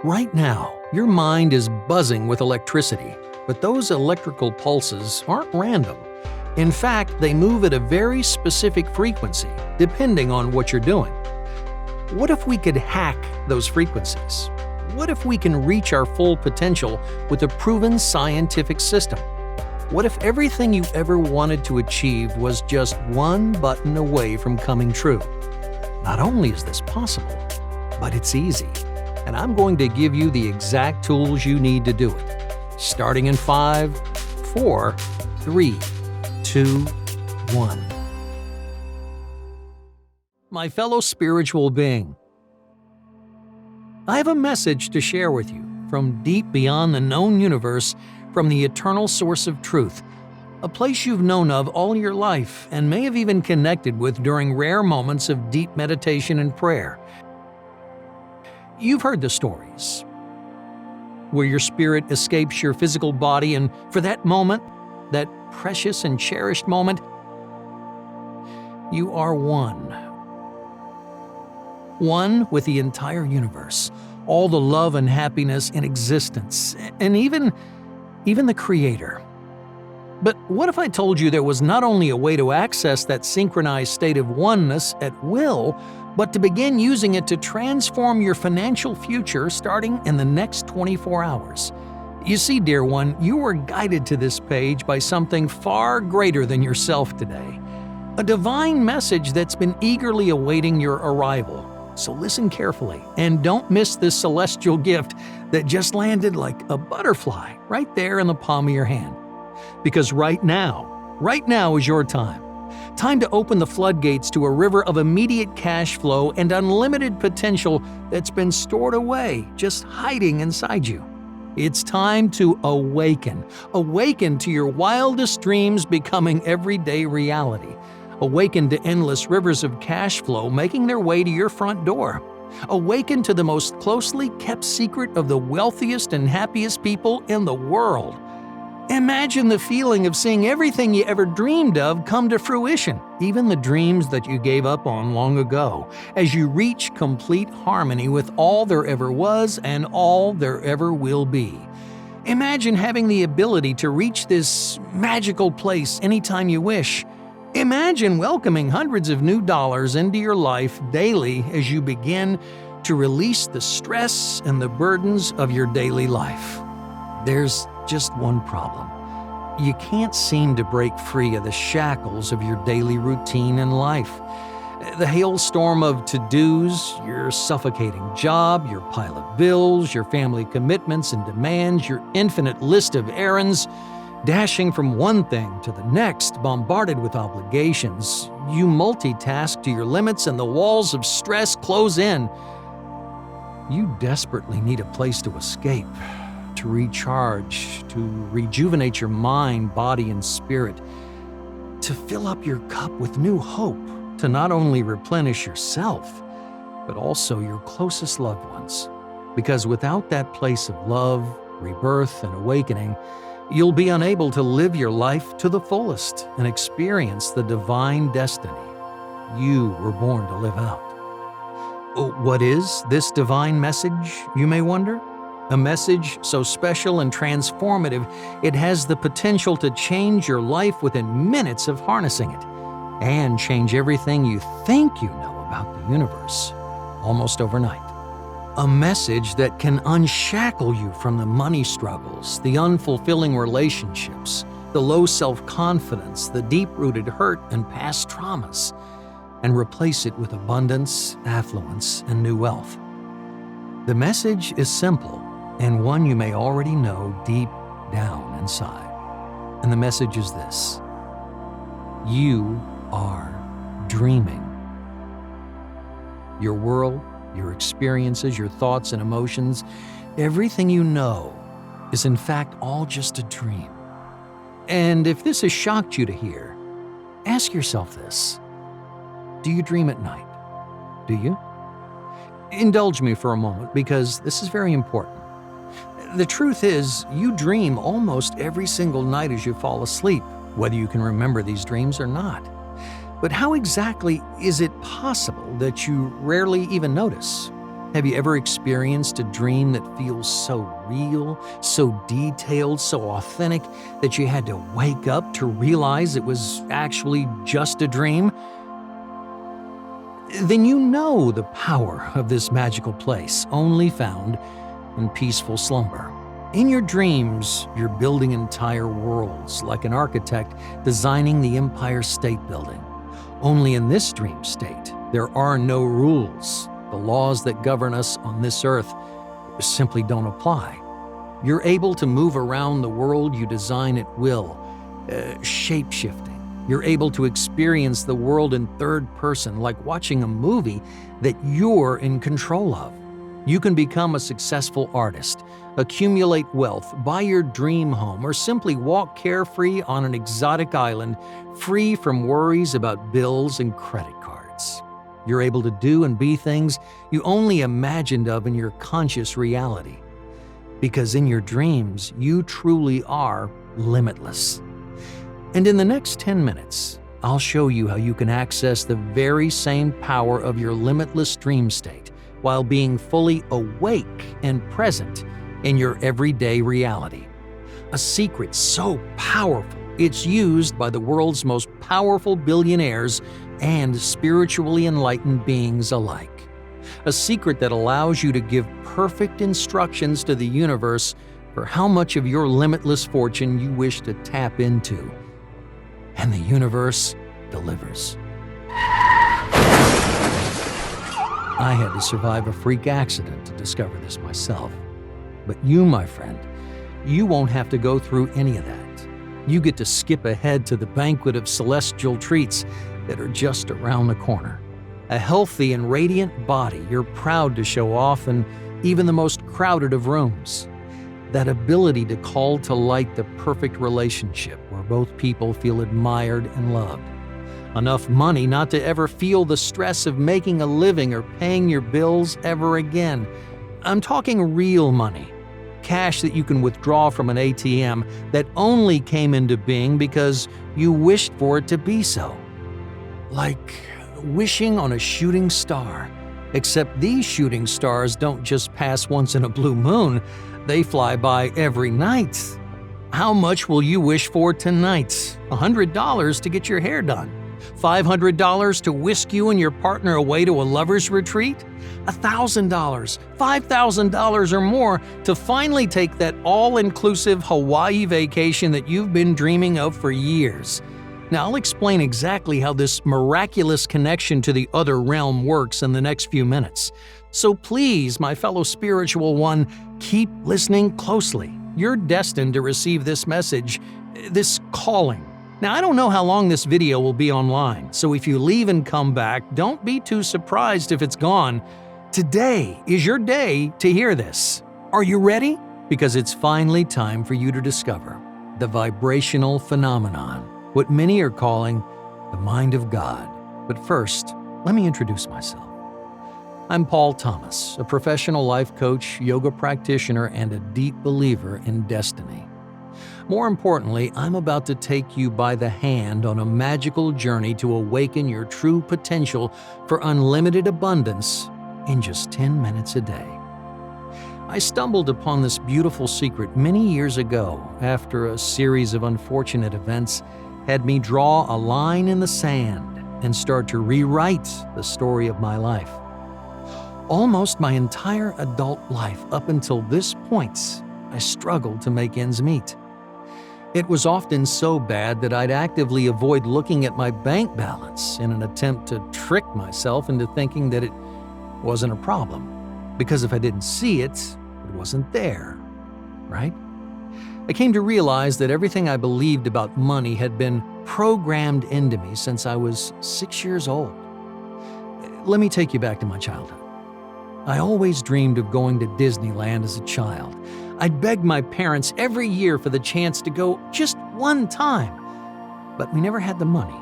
Right now, your mind is buzzing with electricity, but those electrical pulses aren't random. In fact, they move at a very specific frequency, depending on what you're doing. What if we could hack those frequencies? What if we can reach our full potential with a proven scientific system? What if everything you ever wanted to achieve was just one button away from coming true? Not only is this possible, but it's easy. And I'm going to give you the exact tools you need to do it. Starting in 5, 4, 3, 2, 1. My fellow spiritual being, I have a message to share with you from deep beyond the known universe, from the eternal source of truth, a place you've known of all your life and may have even connected with during rare moments of deep meditation and prayer. You've heard the stories where your spirit escapes your physical body, and for that moment, that precious and cherished moment, you are one. One with the entire universe, all the love and happiness in existence, and even the Creator. But what if I told you there was not only a way to access that synchronized state of oneness at will, but to begin using it to transform your financial future starting in the next 24 hours? You see, dear one, you were guided to this page by something far greater than yourself today. A divine message that's been eagerly awaiting your arrival. So listen carefully and don't miss this celestial gift that just landed like a butterfly right there in the palm of your hand. Because right now is your time. Time to open the floodgates to a river of immediate cash flow and unlimited potential that's been stored away, just hiding inside you. It's time to awaken. Awaken to your wildest dreams becoming everyday reality. Awaken to endless rivers of cash flow making their way to your front door. Awaken to the most closely kept secret of the wealthiest and happiest people in the world. Imagine the feeling of seeing everything you ever dreamed of come to fruition, even the dreams that you gave up on long ago, as you reach complete harmony with all there ever was and all there ever will be. Imagine having the ability to reach this magical place anytime you wish. Imagine welcoming hundreds of new dollars into your life daily as you begin to release the stress and the burdens of your daily life. There's just one problem. You can't seem to break free of the shackles of your daily routine in life. The hailstorm of to-dos, your suffocating job, your pile of bills, your family commitments and demands, your infinite list of errands, dashing from one thing to the next, bombarded with obligations. You multitask to your limits and the walls of stress close in. You desperately need a place to escape, to recharge, to rejuvenate your mind, body, and spirit, to fill up your cup with new hope, to not only replenish yourself, but also your closest loved ones. Because without that place of love, rebirth, and awakening, you'll be unable to live your life to the fullest and experience the divine destiny you were born to live out. What is this divine message, you may wonder? A message so special and transformative, it has the potential to change your life within minutes of harnessing it, and change everything you think you know about the universe, almost overnight. A message that can unshackle you from the money struggles, the unfulfilling relationships, the low self-confidence, the deep-rooted hurt and past traumas, and replace it with abundance, affluence, and new wealth. The message is simple, and one you may already know deep down inside. And the message is this: you are dreaming. Your world, your experiences, your thoughts and emotions, everything you know is in fact all just a dream. And if this has shocked you to hear, ask yourself this: do you dream at night? Do you? Indulge me for a moment because this is very important. The truth is, you dream almost every single night as you fall asleep, whether you can remember these dreams or not. But how exactly is it possible that you rarely even notice? Have you ever experienced a dream that feels so real, so detailed, so authentic that you had to wake up to realize it was actually just a dream? Then you know the power of this magical place, only found in peaceful slumber. In your dreams, you're building entire worlds like an architect designing the Empire State Building. Only in this dream state, there are no rules. The laws that govern us on this earth simply don't apply. You're able to move around the world you design at will, shape-shifting. You're able to experience the world in third person, like watching a movie that you're in control of. You can become a successful artist, accumulate wealth, buy your dream home, or simply walk carefree on an exotic island, free from worries about bills and credit cards. You're able to do and be things you only imagined of in your conscious reality. Because in your dreams, you truly are limitless. And in the next 10 minutes, I'll show you how you can access the very same power of your limitless dream state while being fully awake and present in your everyday reality. A secret so powerful, it's used by the world's most powerful billionaires and spiritually enlightened beings alike. A secret that allows you to give perfect instructions to the universe for how much of your limitless fortune you wish to tap into. And the universe delivers. I had to survive a freak accident to discover this myself. But you, my friend, you won't have to go through any of that. You get to skip ahead to the banquet of celestial treats that are just around the corner. A healthy and radiant body you're proud to show off in even the most crowded of rooms. That ability to call to light the perfect relationship where both people feel admired and loved. Enough money not to ever feel the stress of making a living or paying your bills ever again. I'm talking real money. Cash that you can withdraw from an ATM that only came into being because you wished for it to be so. Like wishing on a shooting star. Except these shooting stars don't just pass once in a blue moon, they fly by every night. How much will you wish for tonight? $100 to get your hair done? $500 to whisk you and your partner away to a lover's retreat? $1,000, $5,000 or more to finally take that all-inclusive Hawaii vacation that you've been dreaming of for years. Now, I'll explain exactly how this miraculous connection to the other realm works in the next few minutes. So please, my fellow spiritual one, keep listening closely. You're destined to receive this message, this calling. Now, I don't know how long this video will be online, so if you leave and come back, don't be too surprised if it's gone. Today is your day to hear this. Are you ready? Because it's finally time for you to discover the vibrational phenomenon, what many are calling the mind of God. But first, let me introduce myself. I'm Paul Thomas, a professional life coach, yoga practitioner, and a deep believer in destiny. More importantly, I'm about to take you by the hand on a magical journey to awaken your true potential for unlimited abundance in just 10 minutes a day. I stumbled upon this beautiful secret many years ago after a series of unfortunate events had me draw a line in the sand and start to rewrite the story of my life. Almost my entire adult life up until this point, I struggled to make ends meet. It was often so bad that I'd actively avoid looking at my bank balance in an attempt to trick myself into thinking that it wasn't a problem. Because if I didn't see it, it wasn't there, right? I came to realize that everything I believed about money had been programmed into me since I was 6 years old. Let me take you back to my childhood. I always dreamed of going to Disneyland as a child. I'd begged my parents every year for the chance to go just one time, but we never had the money.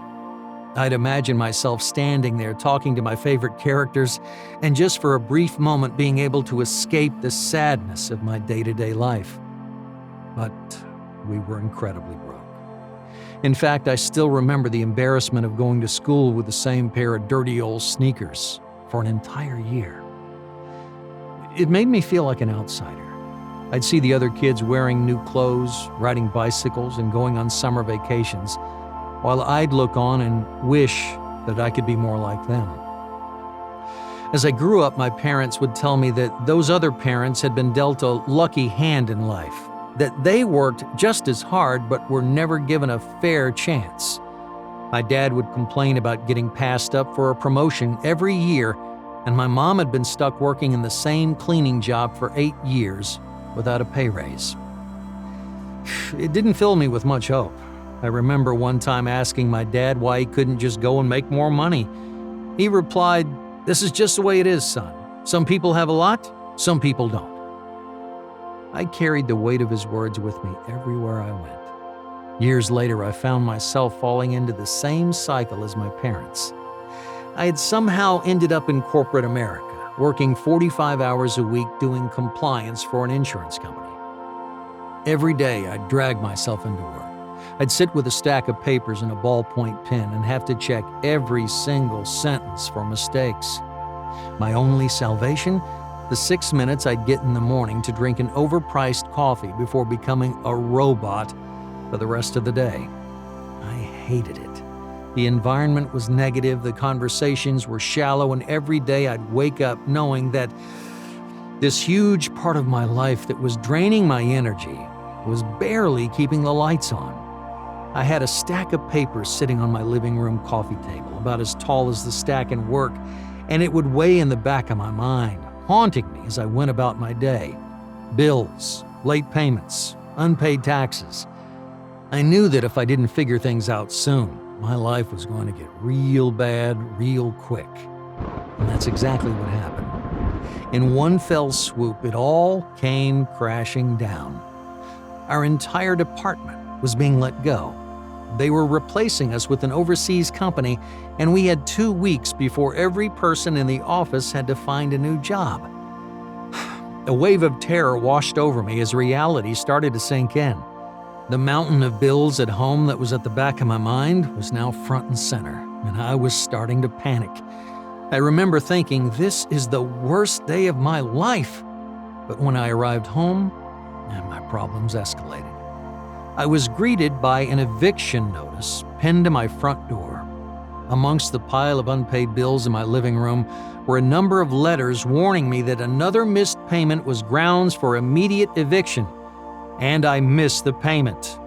I'd imagine myself standing there talking to my favorite characters and just for a brief moment being able to escape the sadness of my day-to-day life. But we were incredibly broke. In fact, I still remember the embarrassment of going to school with the same pair of dirty old sneakers for an entire year. It made me feel like an outsider. I'd see the other kids wearing new clothes, riding bicycles, and going on summer vacations, while I'd look on and wish that I could be more like them. As I grew up, my parents would tell me that those other parents had been dealt a lucky hand in life, that they worked just as hard but were never given a fair chance. My dad would complain about getting passed up for a promotion every year, and my mom had been stuck working in the same cleaning job for 8 years without a pay raise. It didn't fill me with much hope. I remember one time asking my dad why he couldn't just go and make more money. He replied, "This is just the way it is, son. Some people have a lot, some people don't." I carried the weight of his words with me everywhere I went. Years later, I found myself falling into the same cycle as my parents. I had somehow ended up in corporate America, working 45 hours a week doing compliance for an insurance company. Every day, I'd drag myself into work. I'd sit with a stack of papers and a ballpoint pen and have to check every single sentence for mistakes. My only salvation? The 6 minutes I'd get in the morning to drink an overpriced coffee before becoming a robot for the rest of the day. I hated it. The environment was negative, the conversations were shallow, and every day I'd wake up knowing that this huge part of my life that was draining my energy was barely keeping the lights on. I had a stack of papers sitting on my living room coffee table, about as tall as the stack in work, and it would weigh in the back of my mind, haunting me as I went about my day. Bills, late payments, unpaid taxes. I knew that if I didn't figure things out soon, my life was going to get real bad real quick. And that's exactly what happened. In one fell swoop, it all came crashing down. Our entire department was being let go. They were replacing us with an overseas company, and we had 2 weeks before every person in the office had to find a new job. A wave of terror washed over me as reality started to sink in. The mountain of bills at home that was at the back of my mind was now front and center, and I was starting to panic. I remember thinking, this is the worst day of my life. But when I arrived home, my problems escalated. I was greeted by an eviction notice pinned to my front door. Amongst the pile of unpaid bills in my living room were a number of letters warning me that another missed payment was grounds for immediate eviction. And I missed the payment.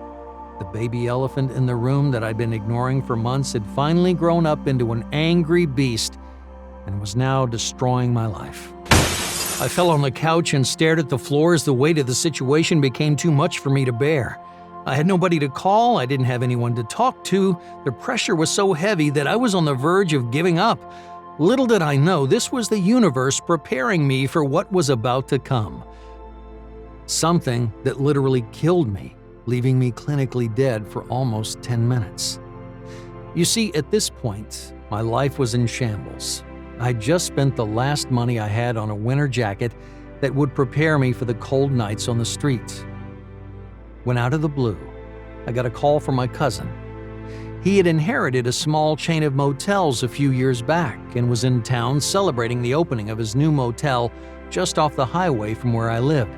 The baby elephant in the room that I'd been ignoring for months had finally grown up into an angry beast and was now destroying my life. I fell on the couch and stared at the floor as the weight of the situation became too much for me to bear. I had nobody to call, I didn't have anyone to talk to, the pressure was so heavy that I was on the verge of giving up. Little did I know this was the universe preparing me for what was about to come. Something that literally killed me, leaving me clinically dead for almost 10 minutes. You see, at this point, my life was in shambles. I'd just spent the last money I had on a winter jacket that would prepare me for the cold nights on the street. When out of the blue, I got a call from my cousin. He had inherited a small chain of motels a few years back and was in town celebrating the opening of his new motel just off the highway from where I lived.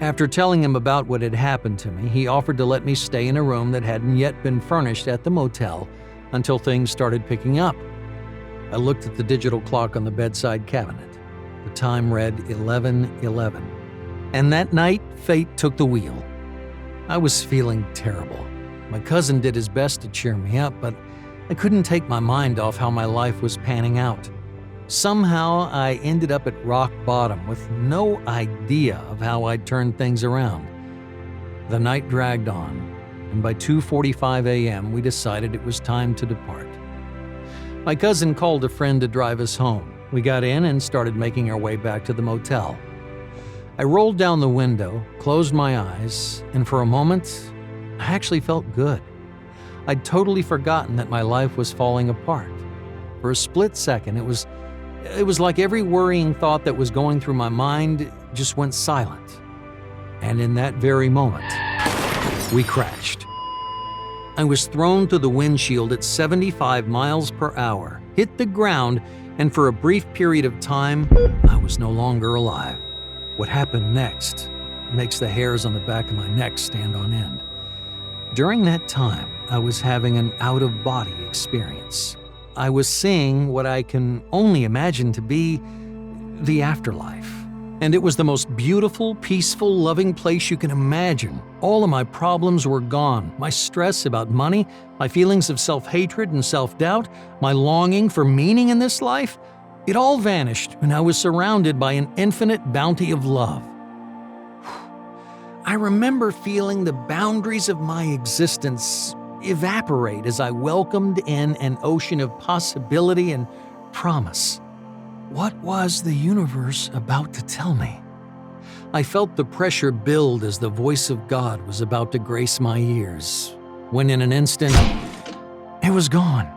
After telling him about what had happened to me, he offered to let me stay in a room that hadn't yet been furnished at the motel until things started picking up. I looked at the digital clock on the bedside cabinet. The time read 11:11. And that night, fate took the wheel. I was feeling terrible. My cousin did his best to cheer me up, but I couldn't take my mind off how my life was panning out. Somehow, I ended up at rock bottom with no idea of how I'd turn things around. The night dragged on, and by 2:45 a.m., we decided it was time to depart. My cousin called a friend to drive us home. We got in and started making our way back to the motel. I rolled down the window, closed my eyes, and for a moment, I actually felt good. I'd totally forgotten that my life was falling apart. For a split second, it was like every worrying thought that was going through my mind just went silent. And in that very moment, we crashed. I was thrown through the windshield at 75 miles per hour, hit the ground, and for a brief period of time, I was no longer alive. What happened next makes the hairs on the back of my neck stand on end. During that time, I was having an out-of-body experience. I was seeing what I can only imagine to be the afterlife. And it was the most beautiful, peaceful, loving place you can imagine. All of my problems were gone. My stress about money, my feelings of self-hatred and self-doubt, my longing for meaning in this life, it all vanished, and I was surrounded by an infinite bounty of love. I remember feeling the boundaries of my existence evaporate as I welcomed in an ocean of possibility and promise. What was the universe about to tell me? I felt the pressure build as the voice of God was about to grace my ears, when in an instant, it was gone.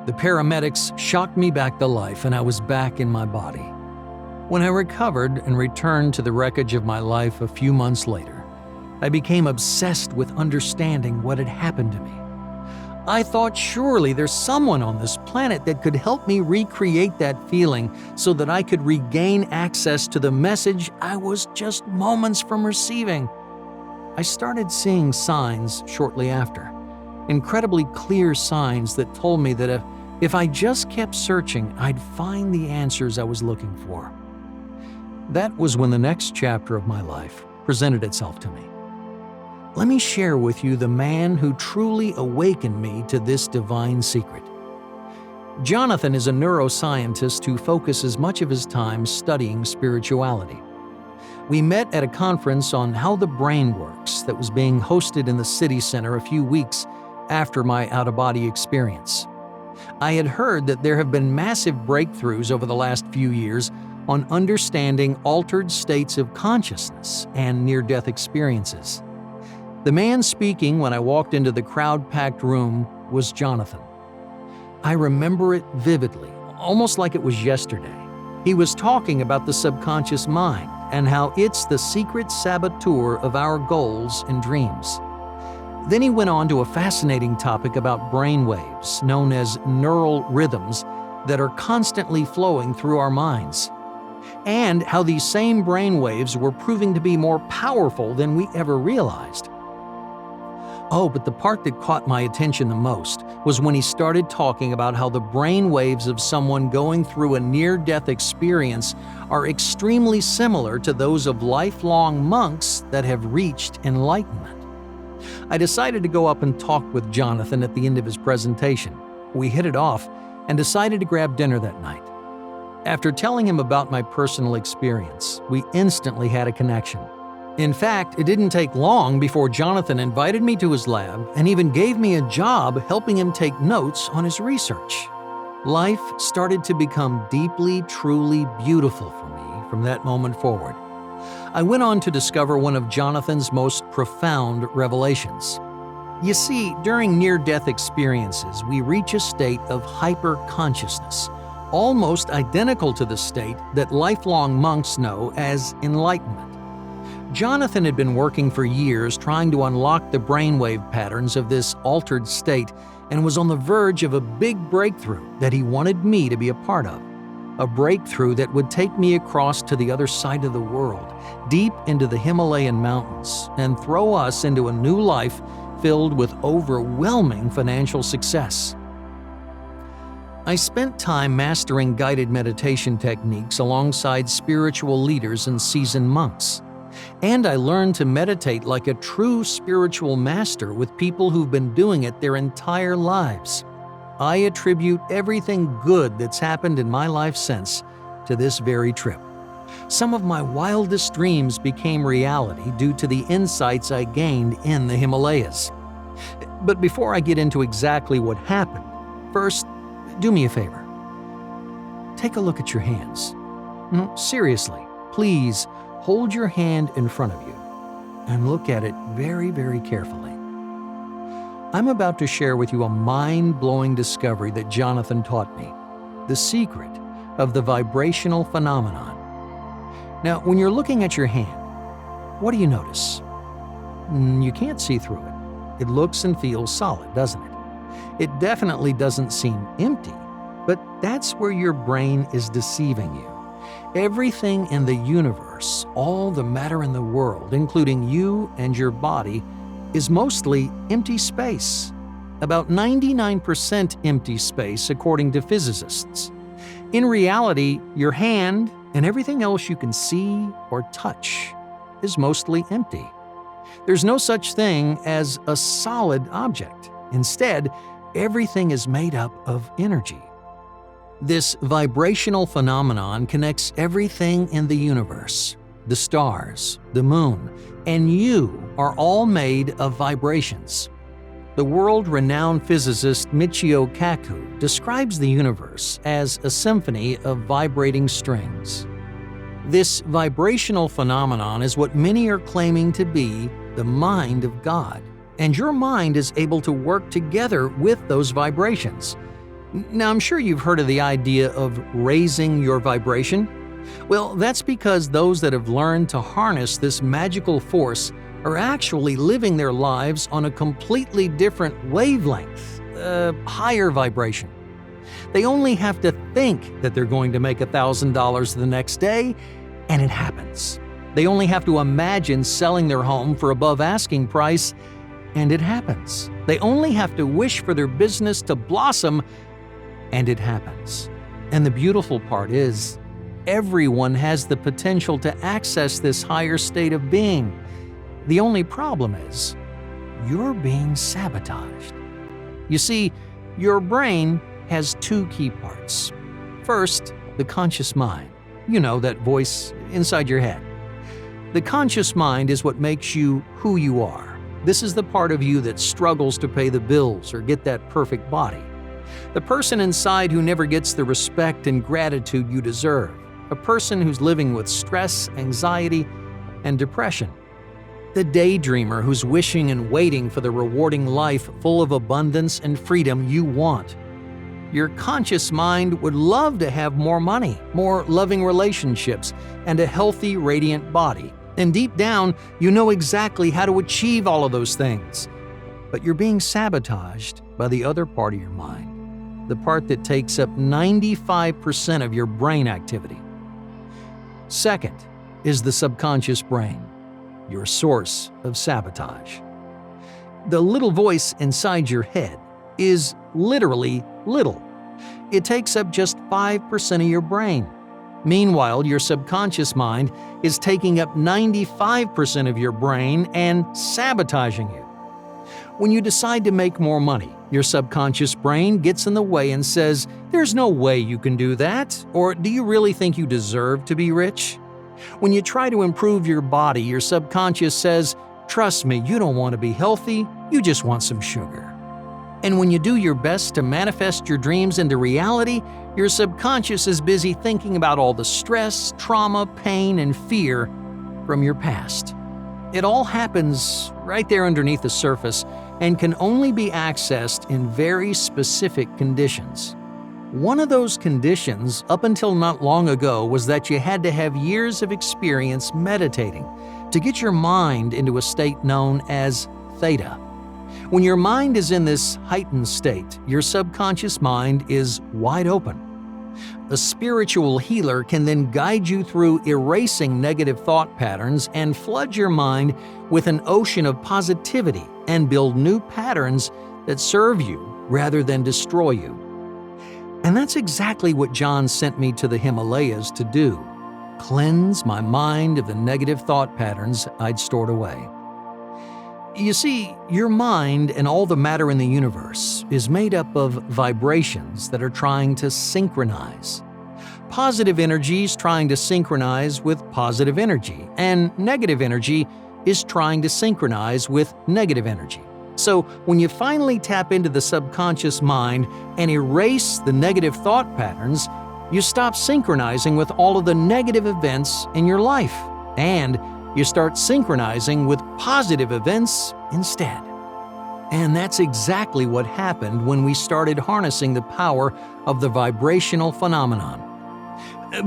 The paramedics shocked me back to life, and I was back in my body. When I recovered and returned to the wreckage of my life a few months later, I became obsessed with understanding what had happened to me. I thought surely there's someone on this planet that could help me recreate that feeling so that I could regain access to the message I was just moments from receiving. I started seeing signs shortly after, incredibly clear signs that told me that if I just kept searching, I'd find the answers I was looking for. That was when the next chapter of my life presented itself to me. Let me share with you the man who truly awakened me to this divine secret. Jonathan is a neuroscientist who focuses much of his time studying spirituality. We met at a conference on how the brain works that was being hosted in the city center a few weeks after my out-of-body experience. I had heard that there have been massive breakthroughs over the last few years on understanding altered states of consciousness and near-death experiences. The man speaking when I walked into the crowd-packed room was Jonathan. I remember it vividly, almost like it was yesterday. He was talking about the subconscious mind and how it's the secret saboteur of our goals and dreams. Then he went on to a fascinating topic about brain waves, known as neural rhythms, that are constantly flowing through our minds, and how these same brain waves were proving to be more powerful than we ever realized. Oh, but the part that caught my attention the most was when he started talking about how the brain waves of someone going through a near-death experience are extremely similar to those of lifelong monks that have reached enlightenment. I decided to go up and talk with Jonathan at the end of his presentation. We hit it off and decided to grab dinner that night. After telling him about my personal experience, we instantly had a connection. In fact, it didn't take long before Jonathan invited me to his lab and even gave me a job helping him take notes on his research. Life started to become deeply, truly beautiful for me from that moment forward. I went on to discover one of Jonathan's most profound revelations. You see, during near-death experiences, we reach a state of hyper-consciousness, almost identical to the state that lifelong monks know as enlightenment. Jonathan had been working for years trying to unlock the brainwave patterns of this altered state and was on the verge of a big breakthrough that he wanted me to be a part of. A breakthrough that would take me across to the other side of the world, deep into the Himalayan mountains, and throw us into a new life filled with overwhelming financial success. I spent time mastering guided meditation techniques alongside spiritual leaders and seasoned monks. And I learned to meditate like a true spiritual master with people who've been doing it their entire lives. I attribute everything good that's happened in my life since to this very trip. Some of my wildest dreams became reality due to the insights I gained in the Himalayas. But before I get into exactly what happened, first, do me a favor. Take a look at your hands. Seriously, please hold your hand in front of you and look at it very, very carefully. I'm about to share with you a mind-blowing discovery that Jonathan taught me, the secret of the vibrational phenomenon. Now, when you're looking at your hand, what do you notice? You can't see through it. It looks and feels solid, doesn't it? It definitely doesn't seem empty, but That's where your brain is deceiving you. Everything in the universe, all the matter in the world, including you and your body, is mostly empty space. About 99% empty space, according to physicists. In reality, your hand and everything else you can see or touch is mostly empty. There's no such thing as a solid object. Instead, everything is made up of energy. This vibrational phenomenon connects everything in the universe. The stars, the moon, and you are all made of vibrations. The world-renowned physicist Michio Kaku describes the universe as a symphony of vibrating strings. This vibrational phenomenon is what many are claiming to be the mind of God, and your mind is able to work together with those vibrations. Now, I'm sure you've heard of the idea of raising your vibration. Well, that's because those that have learned to harness this magical force are actually living their lives on a completely different wavelength, higher vibration. They only have to think that they're going to make $1,000 the next day, and it happens. They only have to imagine selling their home for above asking price, and it happens. They only have to wish for their business to blossom, and it happens. And the beautiful part is, everyone has the potential to access this higher state of being. The only problem is, you're being sabotaged. You see, your brain has two key parts. First, the conscious mind. You know, that voice inside your head. The conscious mind is what makes you who you are. This is the part of you that struggles to pay the bills or get that perfect body. The person inside who never gets the respect and gratitude you deserve. A person who's living with stress, anxiety, and depression. The daydreamer who's wishing and waiting for the rewarding life full of abundance and freedom you want. Your conscious mind would love to have more money, more loving relationships, and a healthy, radiant body. And deep down, you know exactly how to achieve all of those things. But you're being sabotaged by the other part of your mind, the part that takes up 95% of your brain activity. Second is the subconscious brain, your source of sabotage. The little voice inside your head is literally little. It takes up just 5% of your brain. Meanwhile, your subconscious mind is taking up 95% of your brain and sabotaging you. When you decide to make more money, your subconscious brain gets in the way and says, "There's no way you can do that," or "Do you really think you deserve to be rich?" When you try to improve your body, your subconscious says, "Trust me, you don't want to be healthy, you just want some sugar." And when you do your best to manifest your dreams into reality, your subconscious is busy thinking about all the stress, trauma, pain, and fear from your past. It all happens right there underneath the surface and can only be accessed in very specific conditions. One of those conditions, up until not long ago, was that you had to have years of experience meditating to get your mind into a state known as theta. When your mind is in this heightened state, your subconscious mind is wide open. A spiritual healer can then guide you through erasing negative thought patterns and flood your mind with an ocean of positivity and build new patterns that serve you rather than destroy you. And that's exactly what John sent me to the Himalayas to do: cleanse my mind of the negative thought patterns I'd stored away. You see, your mind and all the matter in the universe is made up of vibrations that are trying to synchronize. Positive energy is trying to synchronize with positive energy, and negative energy is trying to synchronize with negative energy. So when you finally tap into the subconscious mind and erase the negative thought patterns, you stop synchronizing with all of the negative events in your life, and you start synchronizing with positive events instead. And that's exactly what happened when we started harnessing the power of the vibrational phenomenon.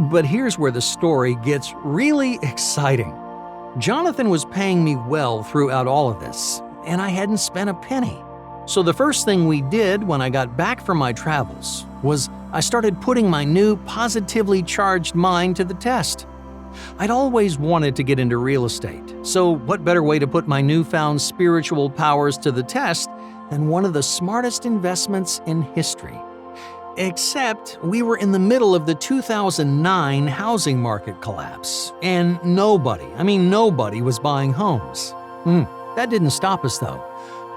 But here's where the story gets really exciting. Jonathan was paying me well throughout all of this, and I hadn't spent a penny. So the first thing we did when I got back from my travels was I started putting my new positively charged mind to the test. I'd always wanted to get into real estate, so what better way to put my newfound spiritual powers to the test than one of the smartest investments in history? Except we were in the middle of the 2009 housing market collapse, and nobody was buying homes. That didn't stop us though.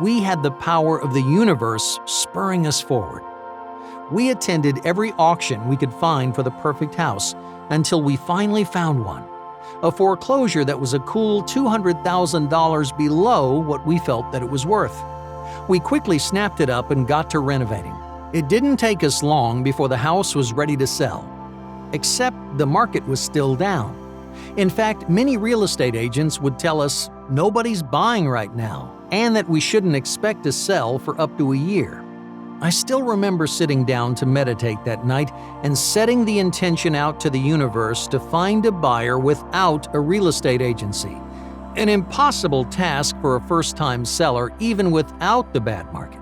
We had the power of the universe spurring us forward. We attended every auction we could find for the perfect house until we finally found one. A foreclosure that was a cool $200,000 below what we felt that it was worth. We quickly snapped it up and got to renovating. It didn't take us long before the house was ready to sell. Except the market was still down. In fact, many real estate agents would tell us nobody's buying right now and that we shouldn't expect to sell for up to a year. I still remember sitting down to meditate that night and setting the intention out to the universe to find a buyer without a real estate agency. An impossible task for a first-time seller even without the bad market.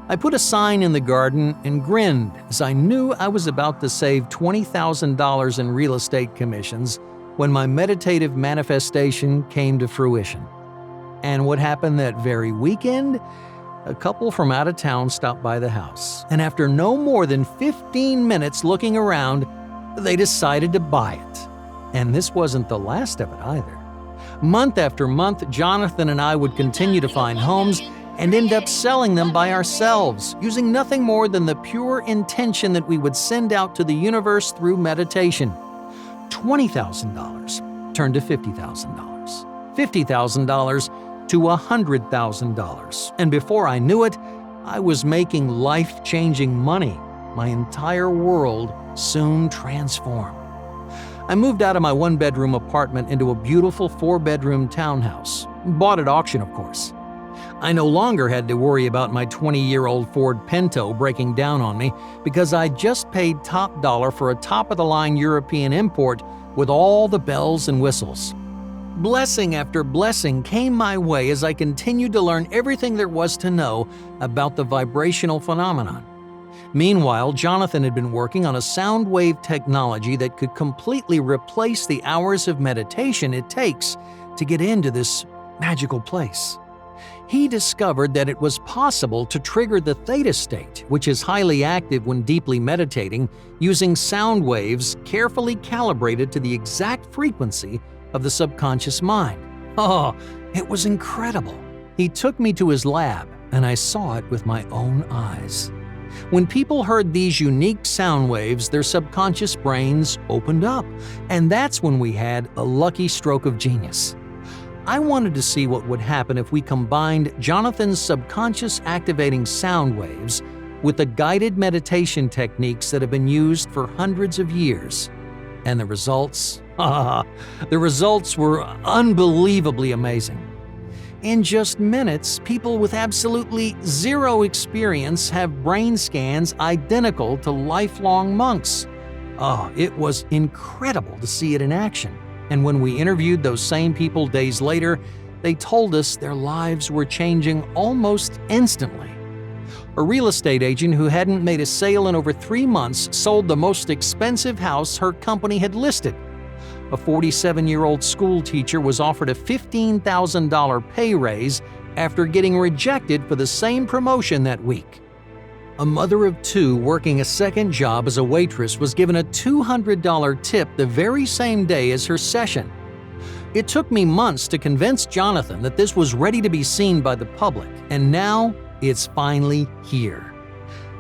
I put a sign in the garden and grinned as I knew I was about to save $20,000 in real estate commissions when my meditative manifestation came to fruition. And what happened that very weekend? A couple from out of town stopped by the house, and after no more than 15 minutes looking around, they decided to buy it. And this wasn't the last of it either. Month after month, Jonathan and I would continue to find homes and end up selling them by ourselves, using nothing more than the pure intention that we would send out to the universe through meditation. $20,000 turned to $50,000. $50,000 to $100,000. And before I knew it, I was making life-changing money. My entire world soon transformed. I moved out of my one-bedroom apartment into a beautiful 4-bedroom townhouse. Bought at auction, of course. I no longer had to worry about my 20-year-old Ford Pinto breaking down on me because I just paid top dollar for a top-of-the-line European import with all the bells and whistles. Blessing after blessing came my way as I continued to learn everything there was to know about the vibrational phenomenon. Meanwhile, Jonathan had been working on a sound wave technology that could completely replace the hours of meditation it takes to get into this magical place. He discovered that it was possible to trigger the theta state, which is highly active when deeply meditating, using sound waves carefully calibrated to the exact frequency of the subconscious mind. Oh, it was incredible. He took me to his lab, and I saw it with my own eyes. When people heard these unique sound waves, their subconscious brains opened up, and that's when we had a lucky stroke of genius. I wanted to see what would happen if we combined Jonathan's subconscious activating sound waves with the guided meditation techniques that have been used for hundreds of years. And the results? The results were unbelievably amazing. In just minutes, people with absolutely zero experience have brain scans identical to lifelong monks. It was incredible to see it in action. And when we interviewed those same people days later, they told us their lives were changing almost instantly. A real estate agent who hadn't made a sale in over 3 months sold the most expensive house her company had listed. A 47-year-old school teacher was offered a $15,000 pay raise after getting rejected for the same promotion that week. A mother of 2 working a second job as a waitress was given a $200 tip the very same day as her session. It took me months to convince Jonathan that this was ready to be seen by the public, and now it's finally here.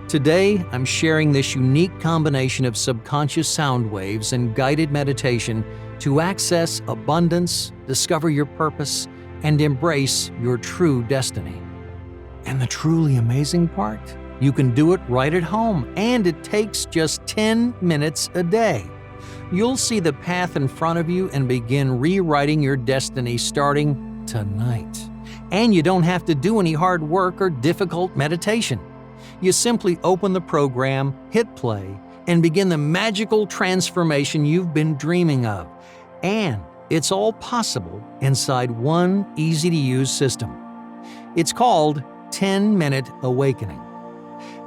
Today, I'm sharing this unique combination of subconscious sound waves and guided meditation to access abundance, discover your purpose, and embrace your true destiny. And the truly amazing part? You can do it right at home, and it takes just 10 minutes a day. You'll see the path in front of you and begin rewriting your destiny starting tonight. And you don't have to do any hard work or difficult meditation. You simply open the program, hit play, and begin the magical transformation you've been dreaming of. And it's all possible inside one easy-to-use system. It's called 10-Minute Awakening.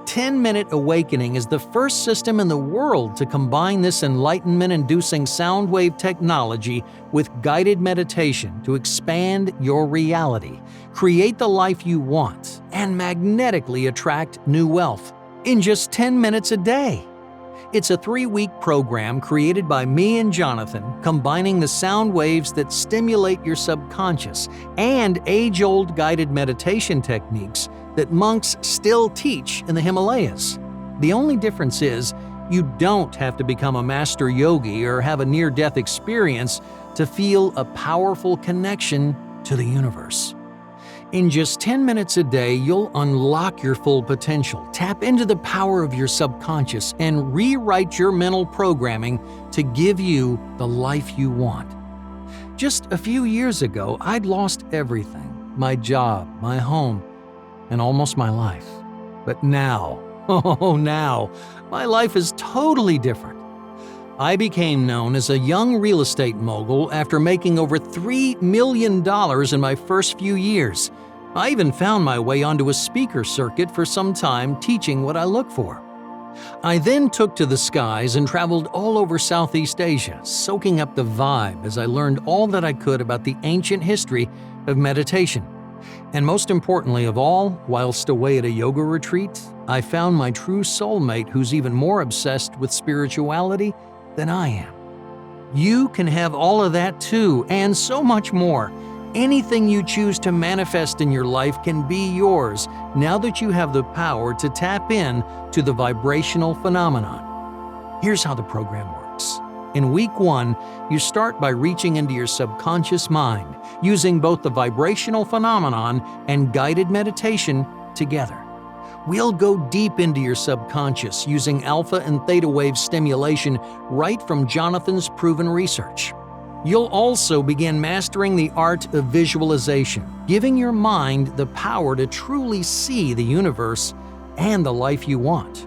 10-Minute Awakening is the first system in the world to combine this enlightenment-inducing sound wave technology with guided meditation to expand your reality, create the life you want, and magnetically attract new wealth in just 10 minutes a day. It's a 3-week program created by me and Jonathan, combining the sound waves that stimulate your subconscious and age-old guided meditation techniques that monks still teach in the Himalayas. The only difference is, you don't have to become a master yogi or have a near-death experience to feel a powerful connection to the universe. In just 10 minutes a day, you'll unlock your full potential, tap into the power of your subconscious, and rewrite your mental programming to give you the life you want. Just a few years ago, I'd lost everything: my job, my home, and almost my life. But now, now, my life is totally different. I became known as a young real estate mogul after making over $3 million in my first few years. I even found my way onto a speaker circuit for some time teaching what I look for. I then took to the skies and traveled all over Southeast Asia, soaking up the vibe as I learned all that I could about the ancient history of meditation. And most importantly of all, whilst away at a yoga retreat, I found my true soulmate who's even more obsessed with spirituality than I am. You can have all of that too, and so much more. Anything you choose to manifest in your life can be yours now that you have the power to tap in to the vibrational phenomenon. Here's how the program works. In week 1, you start by reaching into your subconscious mind, using both the vibrational phenomenon and guided meditation together. We'll go deep into your subconscious using alpha and theta wave stimulation right from Jonathan's proven research. You'll also begin mastering the art of visualization, giving your mind the power to truly see the universe and the life you want.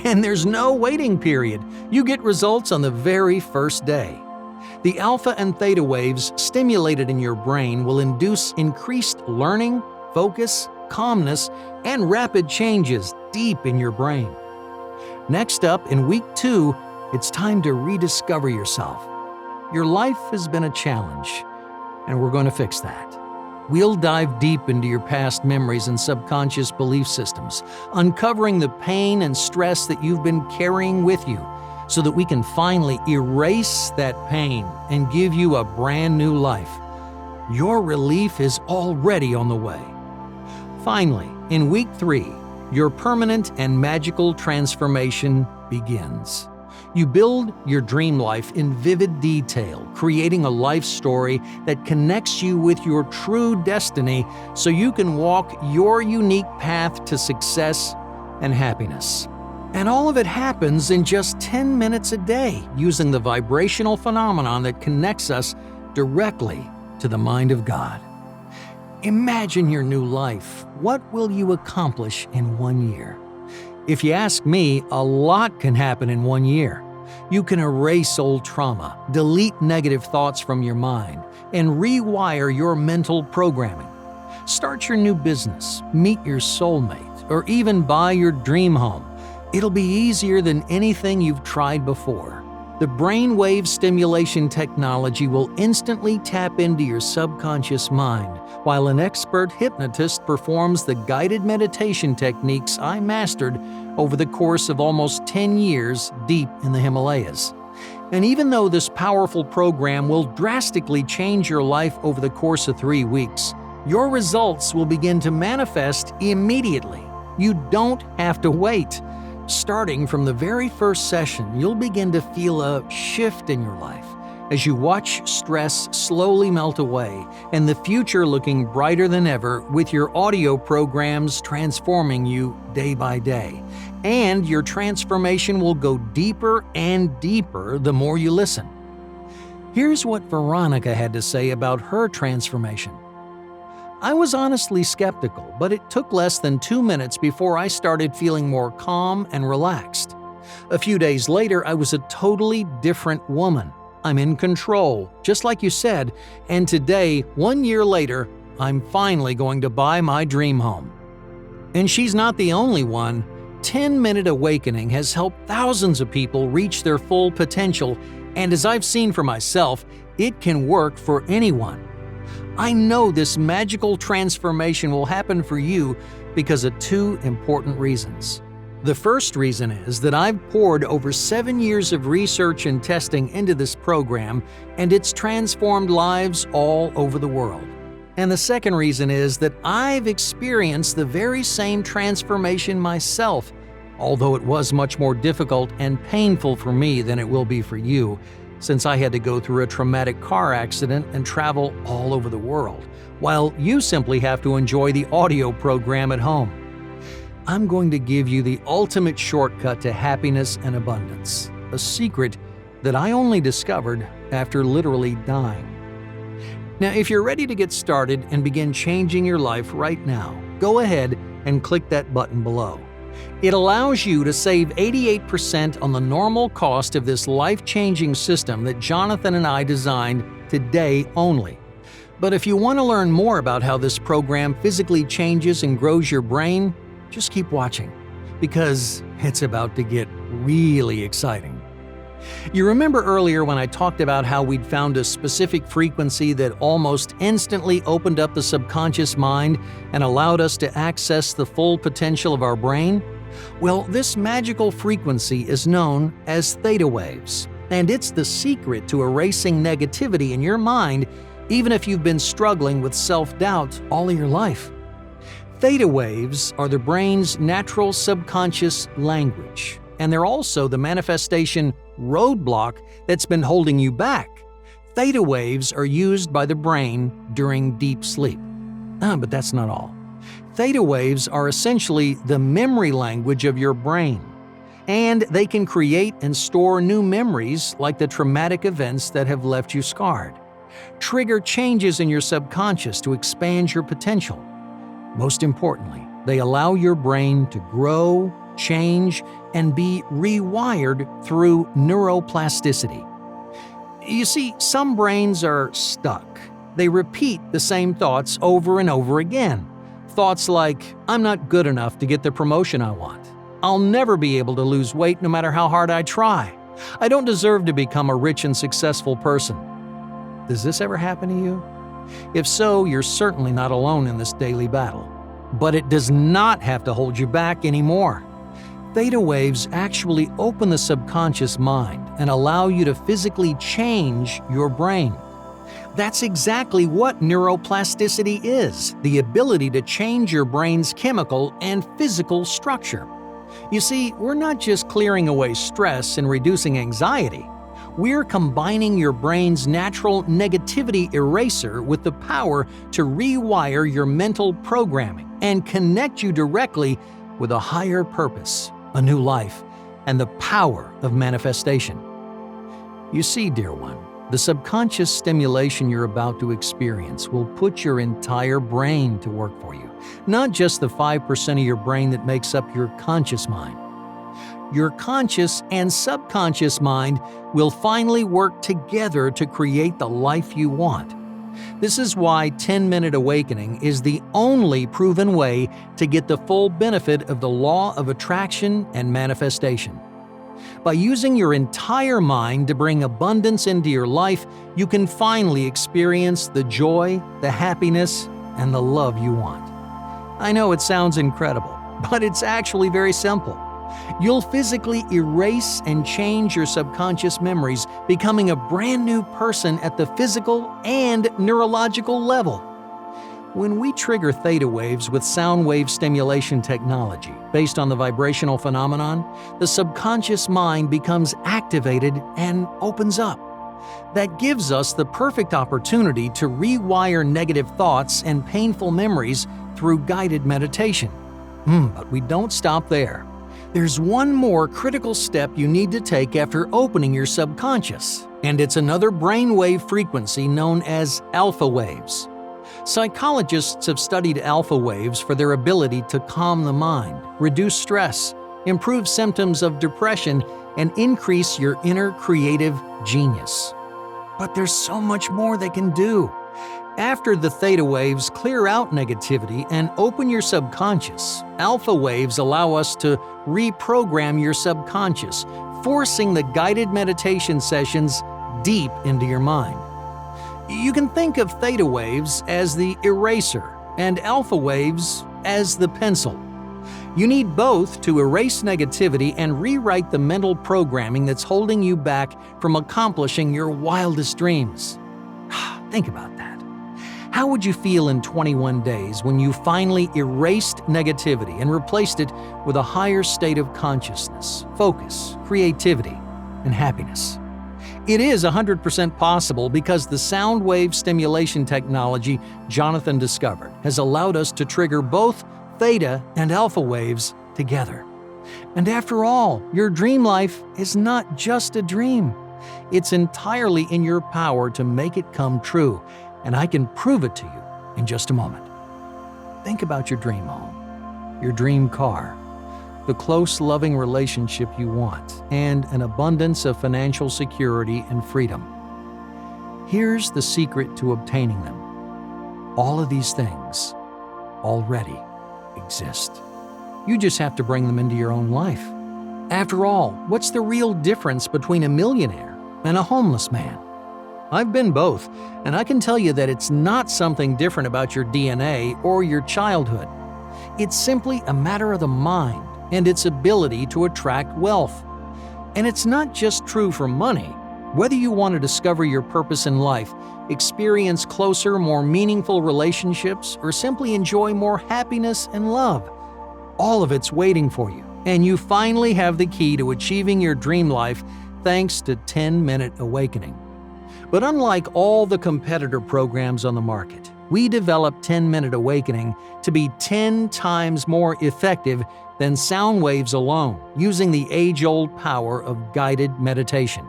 And there's no waiting period. You get results on the very first day. The alpha and theta waves stimulated in your brain will induce increased learning, focus, calmness, and rapid changes deep in your brain. Next up, in week 2, it's time to rediscover yourself. Your life has been a challenge, and we're going to fix that. We'll dive deep into your past memories and subconscious belief systems, uncovering the pain and stress that you've been carrying with you, so that we can finally erase that pain and give you a brand new life. Your relief is already on the way. Finally, in week 3, your permanent and magical transformation begins. You build your dream life in vivid detail, creating a life story that connects you with your true destiny so you can walk your unique path to success and happiness. And all of it happens in just 10 minutes a day using the vibrational phenomenon that connects us directly to the mind of God. Imagine your new life. What will you accomplish in 1 year? If you ask me, a lot can happen in 1 year. You can erase old trauma, delete negative thoughts from your mind, and rewire your mental programming. Start your new business, meet your soulmate, or even buy your dream home. It'll be easier than anything you've tried before. The brainwave stimulation technology will instantly tap into your subconscious mind, while an expert hypnotist performs the guided meditation techniques I mastered over the course of almost 10 years deep in the Himalayas. And even though this powerful program will drastically change your life over the course of 3 weeks, your results will begin to manifest immediately. You don't have to wait. Starting from the very first session, you'll begin to feel a shift in your life as you watch stress slowly melt away and the future looking brighter than ever with your audio programs transforming you day by day. And your transformation will go deeper and deeper the more you listen. Here's what Veronica had to say about her transformation. I was honestly skeptical, but it took less than 2 minutes before I started feeling more calm and relaxed. A few days later, I was a totally different woman. I'm in control, just like you said, and today, 1 year later, I'm finally going to buy my dream home. And she's not the only one. 10-minute awakening has helped thousands of people reach their full potential, and as I've seen for myself, it can work for anyone. I know this magical transformation will happen for you because of two important reasons. The first reason is that I've poured over 7 years of research and testing into this program, and it's transformed lives all over the world. And the second reason is that I've experienced the very same transformation myself, although it was much more difficult and painful for me than it will be for you, since I had to go through a traumatic car accident and travel all over the world, while you simply have to enjoy the audio program at home. I'm going to give you the ultimate shortcut to happiness and abundance, a secret that I only discovered after literally dying. Now, if you're ready to get started and begin changing your life right now, go ahead and click that button below. It allows you to save 88% on the normal cost of this life-changing system that Jonathan and I designed today only. But if you want to learn more about how this program physically changes and grows your brain, just keep watching, because it's about to get really exciting. You remember earlier when I talked about how we'd found a specific frequency that almost instantly opened up the subconscious mind and allowed us to access the full potential of our brain? Well, this magical frequency is known as theta waves, and it's the secret to erasing negativity in your mind, even if you've been struggling with self-doubt all of your life. Theta waves are the brain's natural subconscious language, and they're also the manifestation roadblock that's been holding you back. Theta waves are used by the brain during deep sleep. But that's not all. Theta waves are essentially the memory language of your brain, and they can create and store new memories like the traumatic events that have left you scarred. Trigger changes in your subconscious to expand your potential. Most importantly, they allow your brain to grow, change, and be rewired through neuroplasticity. You see, some brains are stuck. They repeat the same thoughts over and over again. Thoughts like, I'm not good enough to get the promotion I want. I'll never be able to lose weight no matter how hard I try. I don't deserve to become a rich and successful person. Does this ever happen to you? If so, you're certainly not alone in this daily battle. But it does not have to hold you back anymore. Theta waves actually open the subconscious mind and allow you to physically change your brain. That's exactly what neuroplasticity is, the ability to change your brain's chemical and physical structure. You see, we're not just clearing away stress and reducing anxiety. We're combining your brain's natural negativity eraser with the power to rewire your mental programming and connect you directly with a higher purpose, a new life, and the power of manifestation. You see, dear one, the subconscious stimulation you're about to experience will put your entire brain to work for you, not just the 5% of your brain that makes up your conscious mind. Your conscious and subconscious mind will finally work together to create the life you want. This is why 10-minute awakening is the only proven way to get the full benefit of the law of attraction and manifestation. By using your entire mind to bring abundance into your life, you can finally experience the joy, the happiness, and the love you want. I know it sounds incredible, but it's actually very simple. You'll physically erase and change your subconscious memories, becoming a brand new person at the physical and neurological level. When we trigger theta waves with sound wave stimulation technology based on the vibrational phenomenon, the subconscious mind becomes activated and opens up. That gives us the perfect opportunity to rewire negative thoughts and painful memories through guided meditation. But we don't stop there. There's one more critical step you need to take after opening your subconscious, and it's another brainwave frequency known as alpha waves. Psychologists have studied alpha waves for their ability to calm the mind, reduce stress, improve symptoms of depression, and increase your inner creative genius. But there's so much more they can do. After the theta waves clear out negativity and open your subconscious, alpha waves allow us to reprogram your subconscious, forcing the guided meditation sessions deep into your mind. You can think of theta waves as the eraser and alpha waves as the pencil. You need both to erase negativity and rewrite the mental programming that's holding you back from accomplishing your wildest dreams. Think about that. How would you feel in 21 days when you finally erased negativity and replaced it with a higher state of consciousness, focus, creativity, and happiness? It is 100% possible because the sound wave stimulation technology Jonathan discovered has allowed us to trigger both theta and alpha waves together. And after all, your dream life is not just a dream. It's entirely in your power to make it come true, and I can prove it to you in just a moment. Think about your dream home, your dream car, the close, loving relationship you want, and an abundance of financial security and freedom. Here's the secret to obtaining them. All of these things already exist. You just have to bring them into your own life. After all, what's the real difference between a millionaire and a homeless man? I've been both, and I can tell you that it's not something different about your DNA or your childhood. It's simply a matter of the mind and its ability to attract wealth. And it's not just true for money. Whether you want to discover your purpose in life, experience closer, more meaningful relationships, or simply enjoy more happiness and love, all of it's waiting for you. And you finally have the key to achieving your dream life thanks to 10-Minute Awakening. But unlike all the competitor programs on the market, we developed 10-Minute Awakening to be 10 times more effective than sound waves alone, using the age-old power of guided meditation.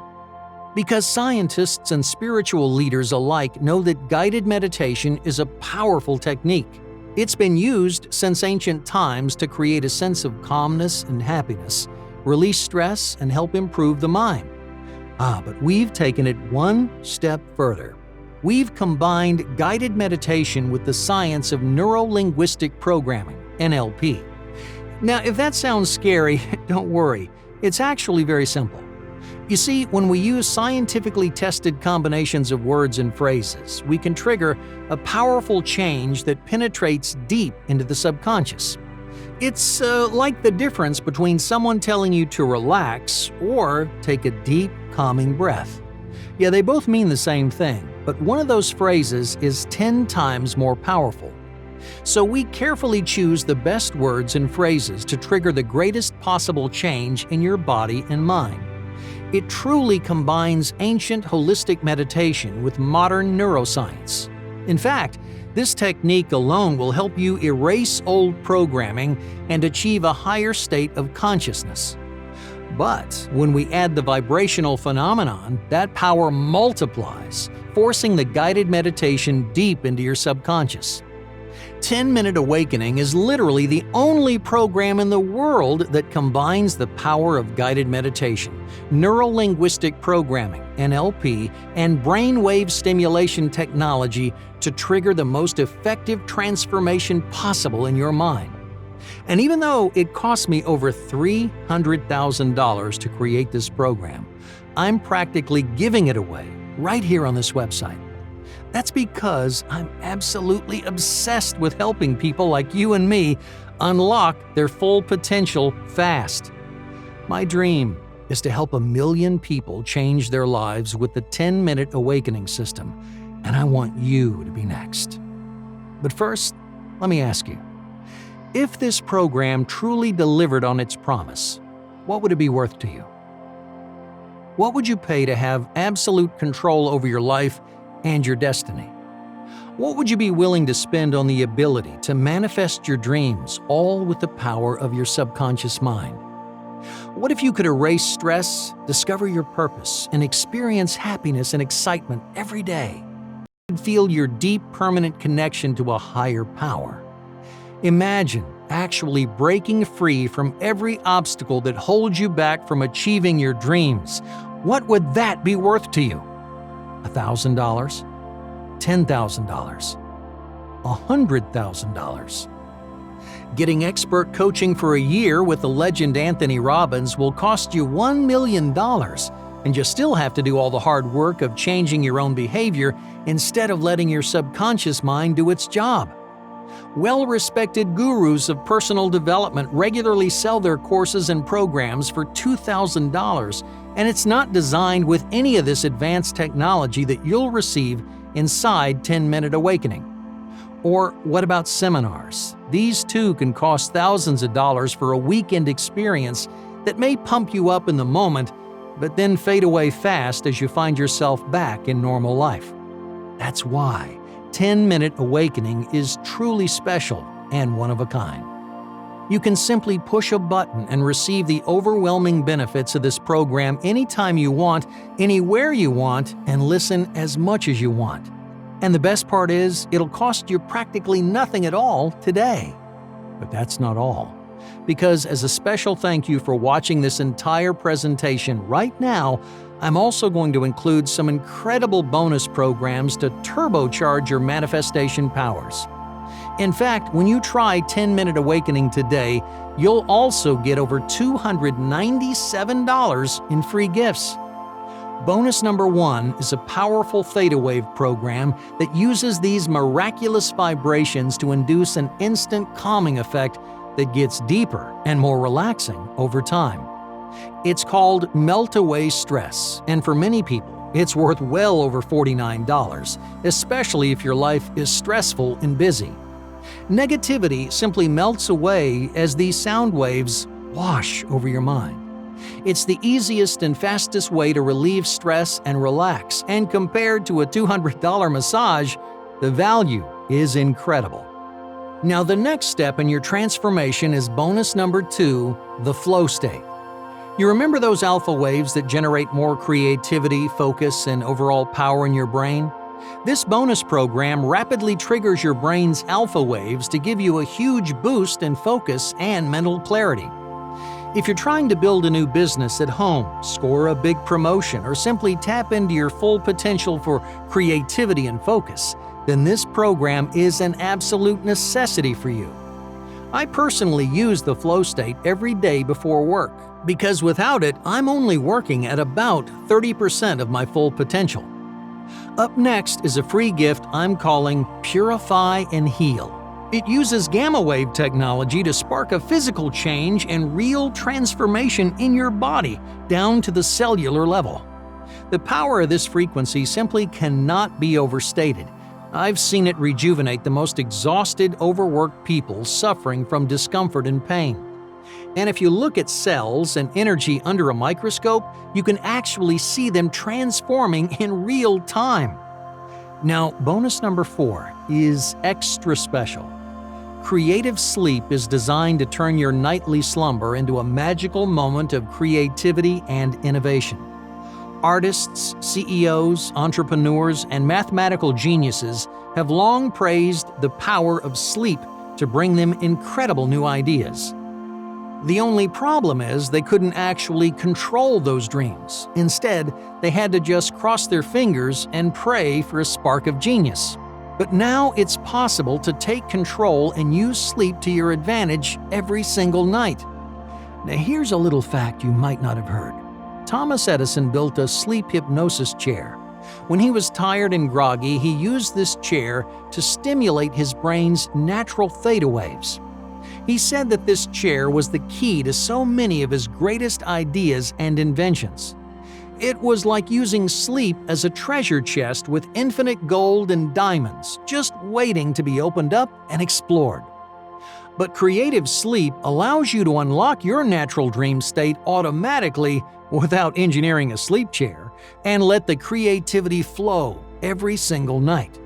Because scientists and spiritual leaders alike know that guided meditation is a powerful technique. It's been used since ancient times to create a sense of calmness and happiness, release stress, and help improve the mind. But we've taken it one step further. We've combined guided meditation with the science of neuro-linguistic programming, NLP. Now, if that sounds scary, don't worry. It's actually very simple. You see, when we use scientifically tested combinations of words and phrases, we can trigger a powerful change that penetrates deep into the subconscious. It's like the difference between someone telling you to relax or take a deep, calming breath. Yeah, they both mean the same thing, but one of those phrases is 10 times more powerful. So we carefully choose the best words and phrases to trigger the greatest possible change in your body and mind. It truly combines ancient holistic meditation with modern neuroscience. In fact, this technique alone will help you erase old programming and achieve a higher state of consciousness. But when we add the vibrational phenomenon, that power multiplies, forcing the guided meditation deep into your subconscious. 10-Minute Awakening is literally the only program in the world that combines the power of guided meditation, neuro-linguistic programming, NLP, and brainwave stimulation technology to trigger the most effective transformation possible in your mind. And even though it cost me over $300,000 to create this program, I'm practically giving it away right here on this website. That's because I'm absolutely obsessed with helping people like you and me unlock their full potential fast. My dream is to help 1 million people change their lives with the 10-Minute Awakening system, and I want you to be next. But first, let me ask you, if this program truly delivered on its promise, what would it be worth to you? What would you pay to have absolute control over your life and your destiny? What would you be willing to spend on the ability to manifest your dreams, all with the power of your subconscious mind? What if you could erase stress, discover your purpose, and experience happiness and excitement every day? You could feel your deep, permanent connection to a higher power. Imagine actually breaking free from every obstacle that holds you back from achieving your dreams. What would that be worth to you? $1,000? $10,000, $100,000. Getting expert coaching for a year with the legend Anthony Robbins will cost you $1 million, and you still have to do all the hard work of changing your own behavior instead of letting your subconscious mind do its job. Well-respected gurus of personal development regularly sell their courses and programs for $2,000, and it's not designed with any of this advanced technology that you'll receive inside 10-Minute Awakening. Or what about seminars? These too can cost thousands of dollars for a weekend experience that may pump you up in the moment, but then fade away fast as you find yourself back in normal life. That's why 10-Minute Awakening is truly special and one of a kind. You can simply push a button and receive the overwhelming benefits of this program anytime you want, anywhere you want, and listen as much as you want. And the best part is, it'll cost you practically nothing at all today. But that's not all. Because as a special thank you for watching this entire presentation right now, I'm also going to include some incredible bonus programs to turbocharge your manifestation powers. In fact, when you try 10-Minute Awakening today, you'll also get over $297 in free gifts. Bonus number 1 is a powerful theta wave program that uses these miraculous vibrations to induce an instant calming effect that gets deeper and more relaxing over time. It's called Melt Away Stress, and for many people, it's worth well over $49, especially if your life is stressful and busy. Negativity simply melts away as these sound waves wash over your mind. It's the easiest and fastest way to relieve stress and relax, and compared to a $200 massage, the value is incredible. Now, the next step in your transformation is bonus number 2, the flow state. You remember those alpha waves that generate more creativity, focus, and overall power in your brain? This bonus program rapidly triggers your brain's alpha waves to give you a huge boost in focus and mental clarity. If you're trying to build a new business at home, score a big promotion, or simply tap into your full potential for creativity and focus, then this program is an absolute necessity for you. I personally use the flow state every day before work, because without it, I'm only working at about 30% of my full potential. Up next is a free gift I'm calling Purify and Heal. It uses gamma wave technology to spark a physical change and real transformation in your body down to the cellular level. The power of this frequency simply cannot be overstated. I've seen it rejuvenate the most exhausted, overworked people suffering from discomfort and pain. And if you look at cells and energy under a microscope, you can actually see them transforming in real time. Now, bonus number 4 is extra special. Creative Sleep is designed to turn your nightly slumber into a magical moment of creativity and innovation. Artists, CEOs, entrepreneurs, and mathematical geniuses have long praised the power of sleep to bring them incredible new ideas. The only problem is they couldn't actually control those dreams. Instead, they had to just cross their fingers and pray for a spark of genius. But now it's possible to take control and use sleep to your advantage every single night. Now here's a little fact you might not have heard. Thomas Edison built a sleep hypnosis chair. When he was tired and groggy, he used this chair to stimulate his brain's natural theta waves. He said that this chair was the key to so many of his greatest ideas and inventions. It was like using sleep as a treasure chest with infinite gold and diamonds, just waiting to be opened up and explored. But creative sleep allows you to unlock your natural dream state automatically without engineering a sleep chair, and let the creativity flow every single night.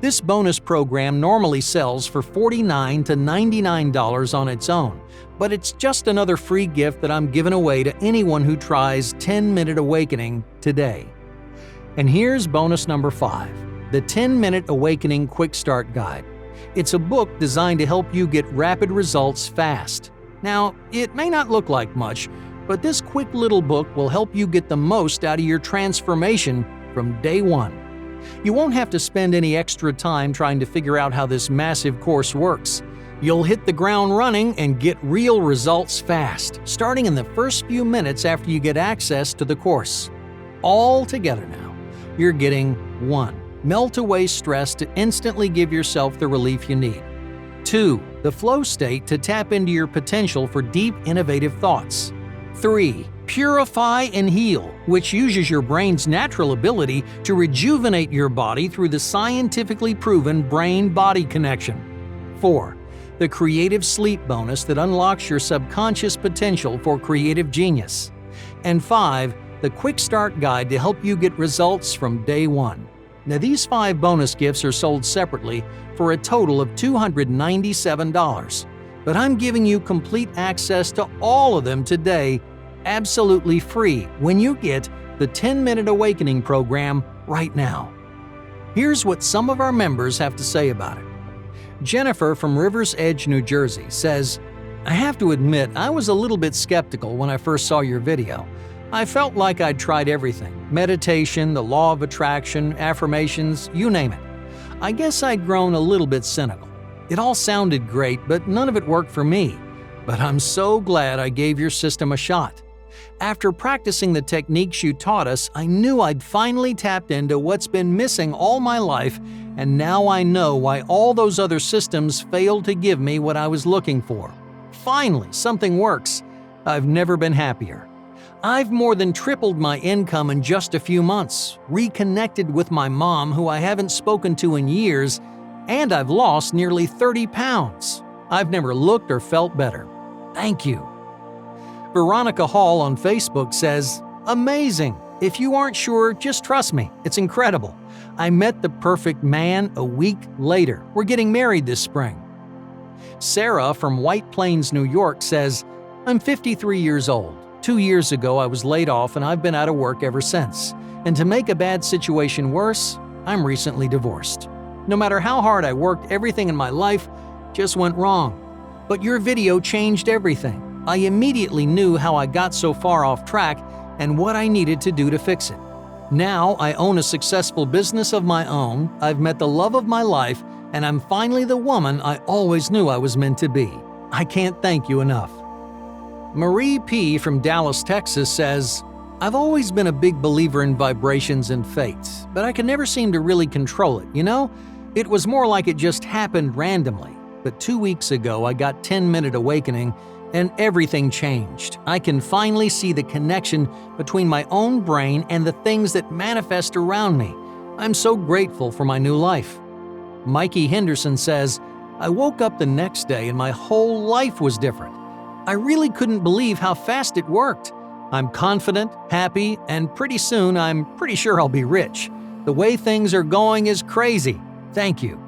This bonus program normally sells for $49 to $99 on its own, but it's just another free gift that I'm giving away to anyone who tries 10-Minute Awakening today. And here's bonus number 5, the 10-Minute Awakening Quick Start Guide. It's a book designed to help you get rapid results fast. Now, it may not look like much, but this quick little book will help you get the most out of your transformation from day one. You won't have to spend any extra time trying to figure out how this massive course works. You'll hit the ground running and get real results fast, starting in the first few minutes after you get access to the course. All together now, you're getting 1. Melt away stress to instantly give yourself the relief you need. 2. The flow state to tap into your potential for deep, innovative thoughts. 3. Purify and heal, which uses your brain's natural ability to rejuvenate your body through the scientifically proven brain-body connection. 4. The creative sleep bonus that unlocks your subconscious potential for creative genius. And 5. The quick start guide to help you get results from day 1. Now, these 5 bonus gifts are sold separately for a total of $297, but I'm giving you complete access to all of them today, absolutely free, when you get the 10-Minute Awakening program right now. Here's what some of our members have to say about it. Jennifer from Rivers Edge, New Jersey says, "I have to admit I was a little bit skeptical when I first saw your video. I felt like I'd tried everything: meditation, the law of attraction, affirmations, you name it. I guess I'd grown a little bit cynical. It all sounded great, but none of it worked for me. But I'm so glad I gave your system a shot. After practicing the techniques you taught us, I knew I'd finally tapped into what's been missing all my life, and now I know why all those other systems failed to give me what I was looking for. Finally, something works. I've never been happier. I've more than tripled my income in just a few months, reconnected with my mom who I haven't spoken to in years, and I've lost nearly 30 pounds. I've never looked or felt better. Thank you." Veronica Hall on Facebook says, "Amazing. If you aren't sure, just trust me. It's incredible. I met the perfect man a week later. We're getting married this spring." Sarah from White Plains, New York says, "I'm 53 years old. 2 years ago, I was laid off and I've been out of work ever since. And to make a bad situation worse, I'm recently divorced. No matter how hard I worked, everything in my life just went wrong. But your video changed everything. I immediately knew how I got so far off track and what I needed to do to fix it. Now I own a successful business of my own, I've met the love of my life, and I'm finally the woman I always knew I was meant to be. I can't thank you enough." Marie P. from Dallas, Texas says, "I've always been a big believer in vibrations and fate, but I could never seem to really control it, you know? It was more like it just happened randomly. But 2 weeks ago, I got 10-Minute Awakening, and everything changed. I can finally see the connection between my own brain and the things that manifest around me. I'm so grateful for my new life." Mikey Henderson says, "I woke up the next day and my whole life was different. I really couldn't believe how fast it worked. I'm confident, happy, and pretty soon I'm pretty sure I'll be rich. The way things are going is crazy. Thank you."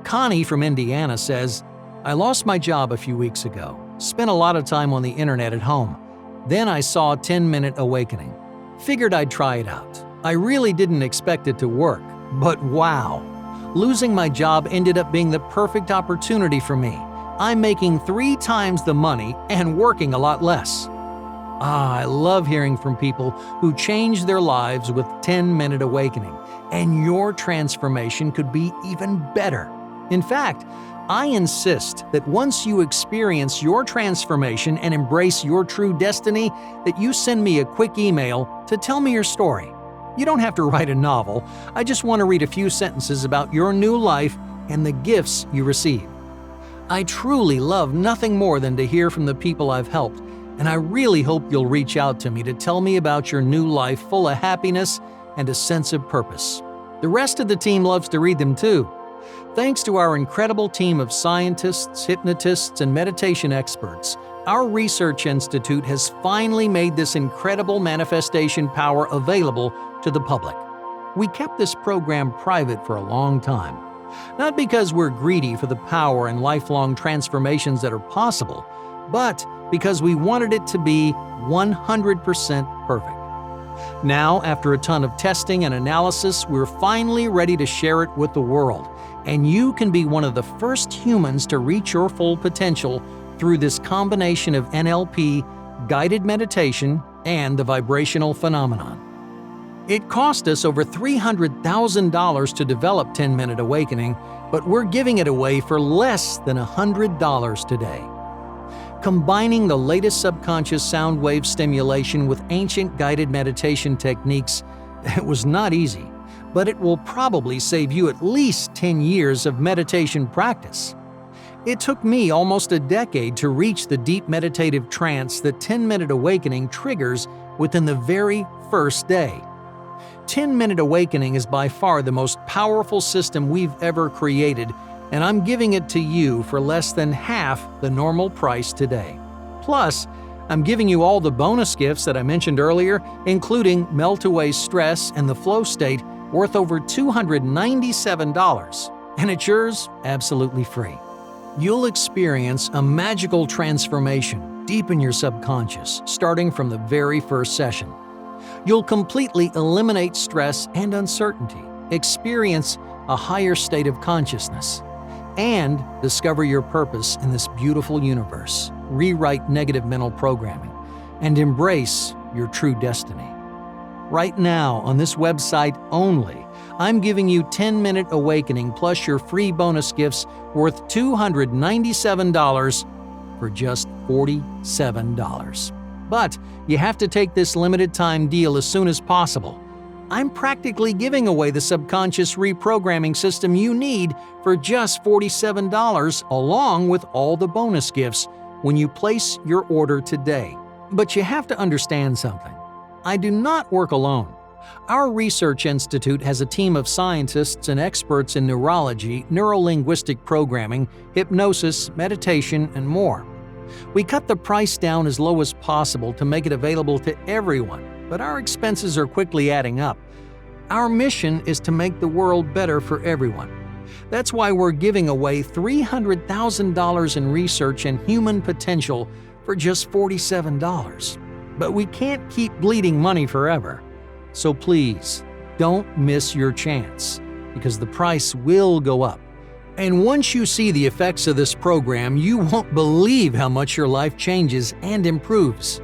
Connie from Indiana says, "I lost my job a few weeks ago. Spent a lot of time on the internet at home. Then I saw 10-Minute Awakening. Figured I'd try it out. I really didn't expect it to work, but wow. Losing my job ended up being the perfect opportunity for me. I'm making 3 times the money and working a lot less." I love hearing from people who change their lives with 10-Minute Awakening, and your transformation could be even better. In fact, I insist that once you experience your transformation and embrace your true destiny, that you send me a quick email to tell me your story. You don't have to write a novel. I just want to read a few sentences about your new life and the gifts you receive. I truly love nothing more than to hear from the people I've helped, and I really hope you'll reach out to me to tell me about your new life full of happiness and a sense of purpose. The rest of the team loves to read them too. Thanks to our incredible team of scientists, hypnotists, and meditation experts, our research institute has finally made this incredible manifestation power available to the public. We kept this program private for a long time. Not because we're greedy for the power and lifelong transformations that are possible, but because we wanted it to be 100% perfect. Now, after a ton of testing and analysis, we're finally ready to share it with the world, and you can be one of the first humans to reach your full potential through this combination of NLP, guided meditation, and the vibrational phenomenon. It cost us over $300,000 to develop 10-Minute Awakening, but we're giving it away for less than $100 today. Combining the latest subconscious sound wave stimulation with ancient guided meditation techniques, it was not easy, but it will probably save you at least 10 years of meditation practice. It took me almost a decade to reach the deep meditative trance that 10-Minute Awakening triggers within the very first day. 10-Minute Awakening is by far the most powerful system we've ever created, and I'm giving it to you for less than half the normal price today. Plus, I'm giving you all the bonus gifts that I mentioned earlier, including Melt Away Stress and the Flow State, worth over $297, and it's yours absolutely free. You'll experience a magical transformation deep in your subconscious, starting from the very first session. You'll completely eliminate stress and uncertainty, experience a higher state of consciousness, and discover your purpose in this beautiful universe, rewrite negative mental programming, and embrace your true destiny. Right now, on this website only, I'm giving you 10-Minute Awakening plus your free bonus gifts worth $297 for just $47. But you have to take this limited time deal as soon as possible. I'm practically giving away the subconscious reprogramming system you need for just $47 along with all the bonus gifts when you place your order today. But you have to understand something. I do not work alone. Our research institute has a team of scientists and experts in neurology, neurolinguistic programming, hypnosis, meditation, and more. We cut the price down as low as possible to make it available to everyone, but our expenses are quickly adding up. Our mission is to make the world better for everyone. That's why we're giving away $300,000 in research and human potential for just $47. But we can't keep bleeding money forever. So please, don't miss your chance, because the price will go up. And once you see the effects of this program, you won't believe how much your life changes and improves.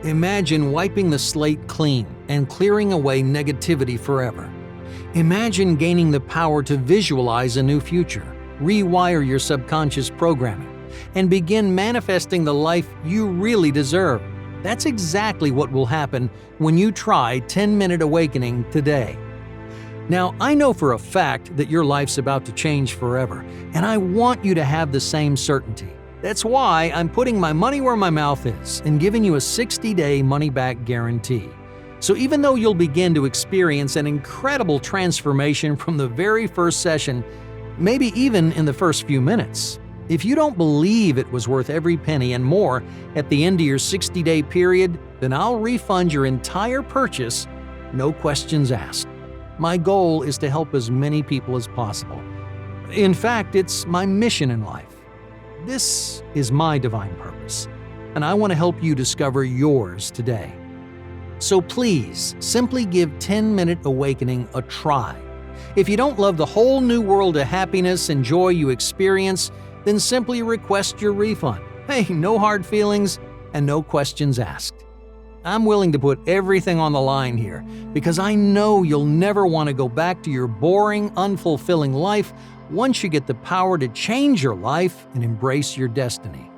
Imagine wiping the slate clean and clearing away negativity forever. Imagine gaining the power to visualize a new future, rewire your subconscious programming, and begin manifesting the life you really deserve. That's exactly what will happen when you try 10-Minute Awakening today. Now, I know for a fact that your life's about to change forever, and I want you to have the same certainty. That's why I'm putting my money where my mouth is and giving you a 60-day money-back guarantee. So even though you'll begin to experience an incredible transformation from the very first session, maybe even in the first few minutes, if you don't believe it was worth every penny and more at the end of your 60-day period, then I'll refund your entire purchase, no questions asked. My goal is to help as many people as possible. In fact, it's my mission in life. This is my divine purpose, and I want to help you discover yours today. So please, simply give 10-Minute Awakening a try. If you don't love the whole new world of happiness and joy you experience, then simply request your refund. Hey, no hard feelings and no questions asked. I'm willing to put everything on the line here because I know you'll never want to go back to your boring, unfulfilling life once you get the power to change your life and embrace your destiny.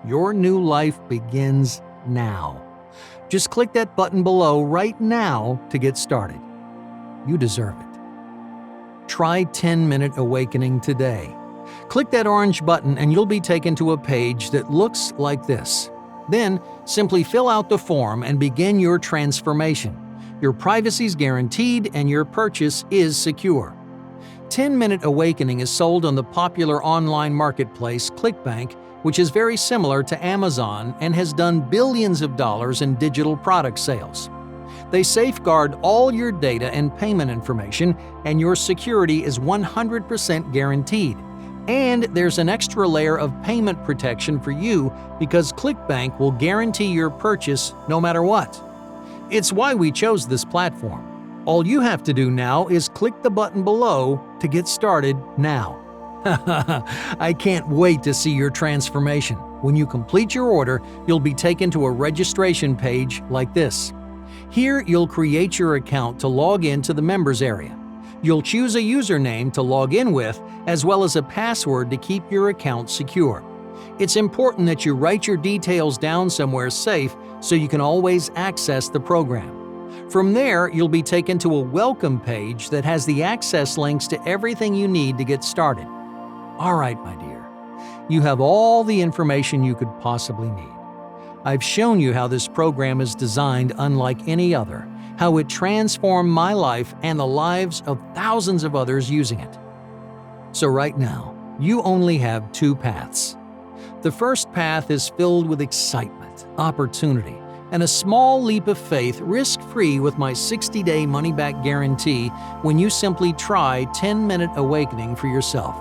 Your new life begins now. Just click that button below right now to get started. You deserve it. Try 10-Minute Awakening today. Click that orange button and you'll be taken to a page that looks like this. Then, simply fill out the form and begin your transformation. Your privacy is guaranteed and your purchase is secure. 10-Minute Awakening is sold on the popular online marketplace ClickBank, which is very similar to Amazon and has done billions of dollars in digital product sales. They safeguard all your data and payment information, and your security is 100% guaranteed. And there's an extra layer of payment protection for you because ClickBank will guarantee your purchase no matter what. It's why we chose this platform. All you have to do now is click the button below to get started now. I can't wait to see your transformation. When you complete your order, you'll be taken to a registration page like this. Here, you'll create your account to log into the members area. You'll choose a username to log in with, as well as a password to keep your account secure. It's important that you write your details down somewhere safe so you can always access the program. From there, you'll be taken to a welcome page that has the access links to everything you need to get started. All right, my dear, you have all the information you could possibly need. I've shown you how this program is designed unlike any other, how it transformed my life and the lives of thousands of others using it. So right now, you only have two paths. The first path is filled with excitement, opportunity, and a small leap of faith risk-free with my 60-day money-back guarantee when you simply try 10-minute awakening for yourself.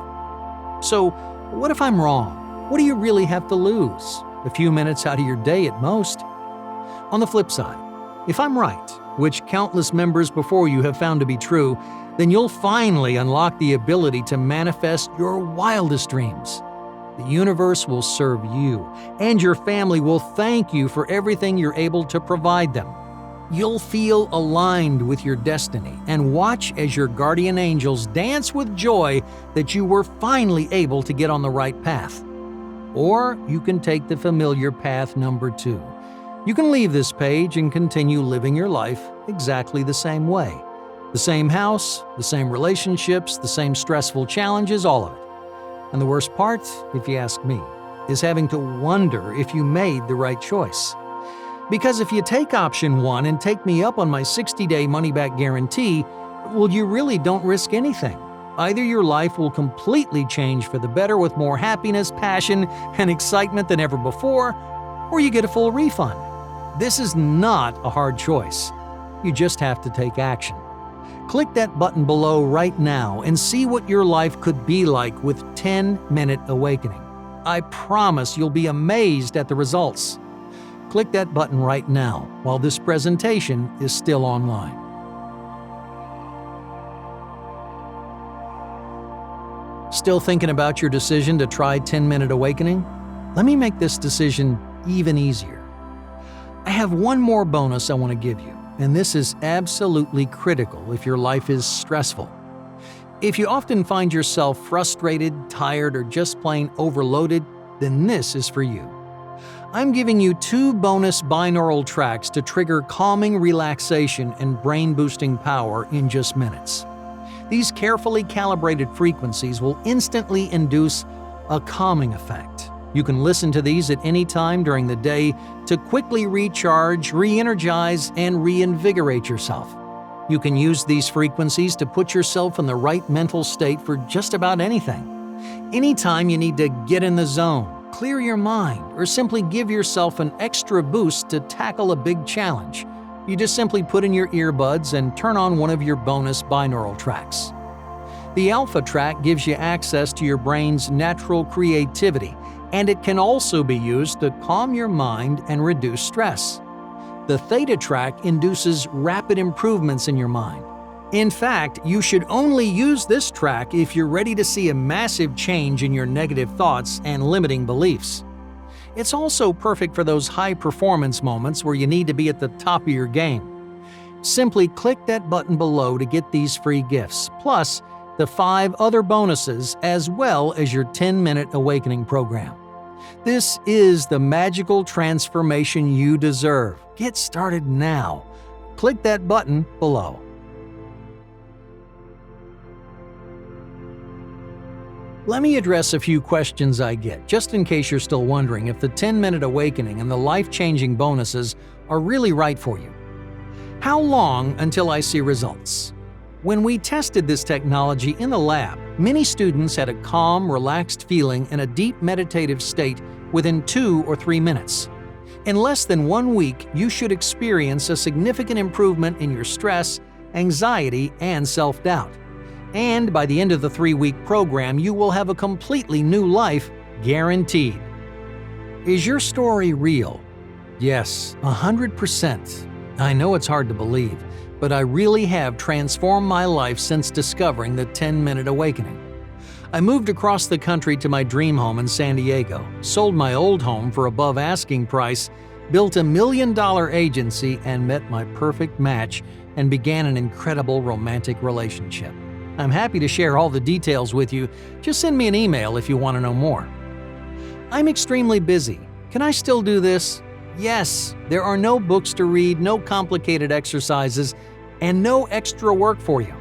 So, what if I'm wrong? What do you really have to lose? A few minutes out of your day at most. On the flip side, if I'm right, which countless members before you have found to be true, then you'll finally unlock the ability to manifest your wildest dreams. The universe will serve you, and your family will thank you for everything you're able to provide them. You'll feel aligned with your destiny and watch as your guardian angels dance with joy that you were finally able to get on the right path. Or you can take the familiar path number 2. You can leave this page and continue living your life exactly the same way. The same house, the same relationships, the same stressful challenges, all of it. And the worst part, if you ask me, is having to wonder if you made the right choice. Because if you take option 1 and take me up on my 60-day money-back guarantee, well, you really don't risk anything. Either your life will completely change for the better with more happiness, passion, and excitement than ever before, or you get a full refund. This is not a hard choice. You just have to take action. Click that button below right now and see what your life could be like with 10-minute awakening. I promise you'll be amazed at the results. Click that button right now while this presentation is still online. Still thinking about your decision to try 10-minute awakening? Let me make this decision even easier. I have one more bonus I want to give you. And this is absolutely critical if your life is stressful. If you often find yourself frustrated, tired, or just plain overloaded, then this is for you. I'm giving you 2 bonus binaural tracks to trigger calming relaxation and brain-boosting power in just minutes. These carefully calibrated frequencies will instantly induce a calming effect. You can listen to these at any time during the day to quickly recharge, re-energize, and reinvigorate yourself. You can use these frequencies to put yourself in the right mental state for just about anything. Anytime you need to get in the zone, clear your mind, or simply give yourself an extra boost to tackle a big challenge, you just simply put in your earbuds and turn on one of your bonus binaural tracks. The Alpha track gives you access to your brain's natural creativity, and it can also be used to calm your mind and reduce stress. The Theta track induces rapid improvements in your mind. In fact, you should only use this track if you're ready to see a massive change in your negative thoughts and limiting beliefs. It's also perfect for those high-performance moments where you need to be at the top of your game. Simply click that button below to get these free gifts, plus the 5 other bonuses, as well as your 10-minute awakening program. This is the magical transformation you deserve. Get started now. Click that button below. Let me address a few questions I get, just in case you're still wondering if the 10-minute awakening and the life-changing bonuses are really right for you. How long until I see results? When we tested this technology in the lab, many students had a calm, relaxed feeling in a deep meditative state within 2 or 3 minutes. In less than 1 week, you should experience a significant improvement in your stress, anxiety, and self-doubt. And by the end of the 3-week program, you will have a completely new life, guaranteed. Is your story real? Yes, 100%. I know it's hard to believe, but I really have transformed my life since discovering the 10-minute awakening. I moved across the country to my dream home in San Diego, sold my old home for above asking price, built $1 million agency, and met my perfect match and began an incredible romantic relationship. I'm happy to share all the details with you. Just send me an email if you want to know more. I'm extremely busy. Can I still do this? Yes, there are no books to read, no complicated exercises, and no extra work for you.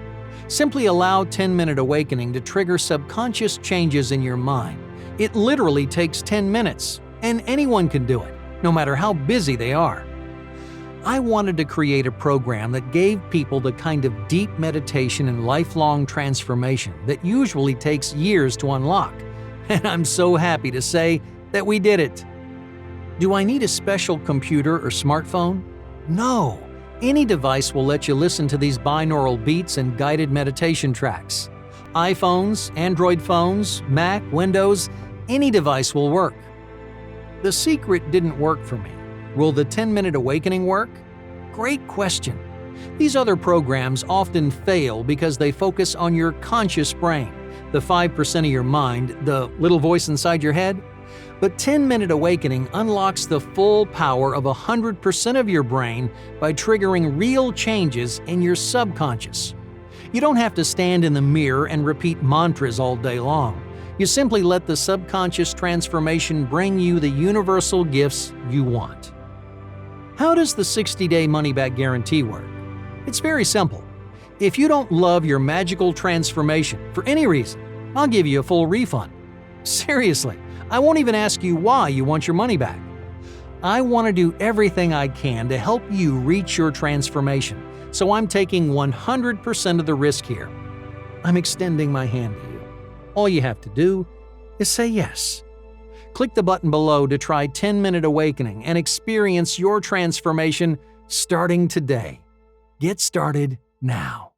Simply allow 10-Minute Awakening to trigger subconscious changes in your mind. It literally takes 10 minutes, and anyone can do it, no matter how busy they are. I wanted to create a program that gave people the kind of deep meditation and lifelong transformation that usually takes years to unlock. And I'm so happy to say that we did it. Do I need a special computer or smartphone? No. Any device will let you listen to these binaural beats and guided meditation tracks. iPhones, Android phones, Mac, Windows, any device will work. The secret didn't work for me. Will the 10-Minute Awakening work? Great question. These other programs often fail because they focus on your conscious brain, the 5% of your mind, the little voice inside your head. But 10-Minute Awakening unlocks the full power of 100% of your brain by triggering real changes in your subconscious. You don't have to stand in the mirror and repeat mantras all day long. You simply let the subconscious transformation bring you the universal gifts you want. How does the 60-day money-back guarantee work? It's very simple. If you don't love your magical transformation for any reason, I'll give you a full refund. Seriously, I won't even ask you why you want your money back. I want to do everything I can to help you reach your transformation, so I'm taking 100% of the risk here. I'm extending my hand to you. All you have to do is say yes. Click the button below to try 10-Minute Awakening and experience your transformation starting today. Get started now.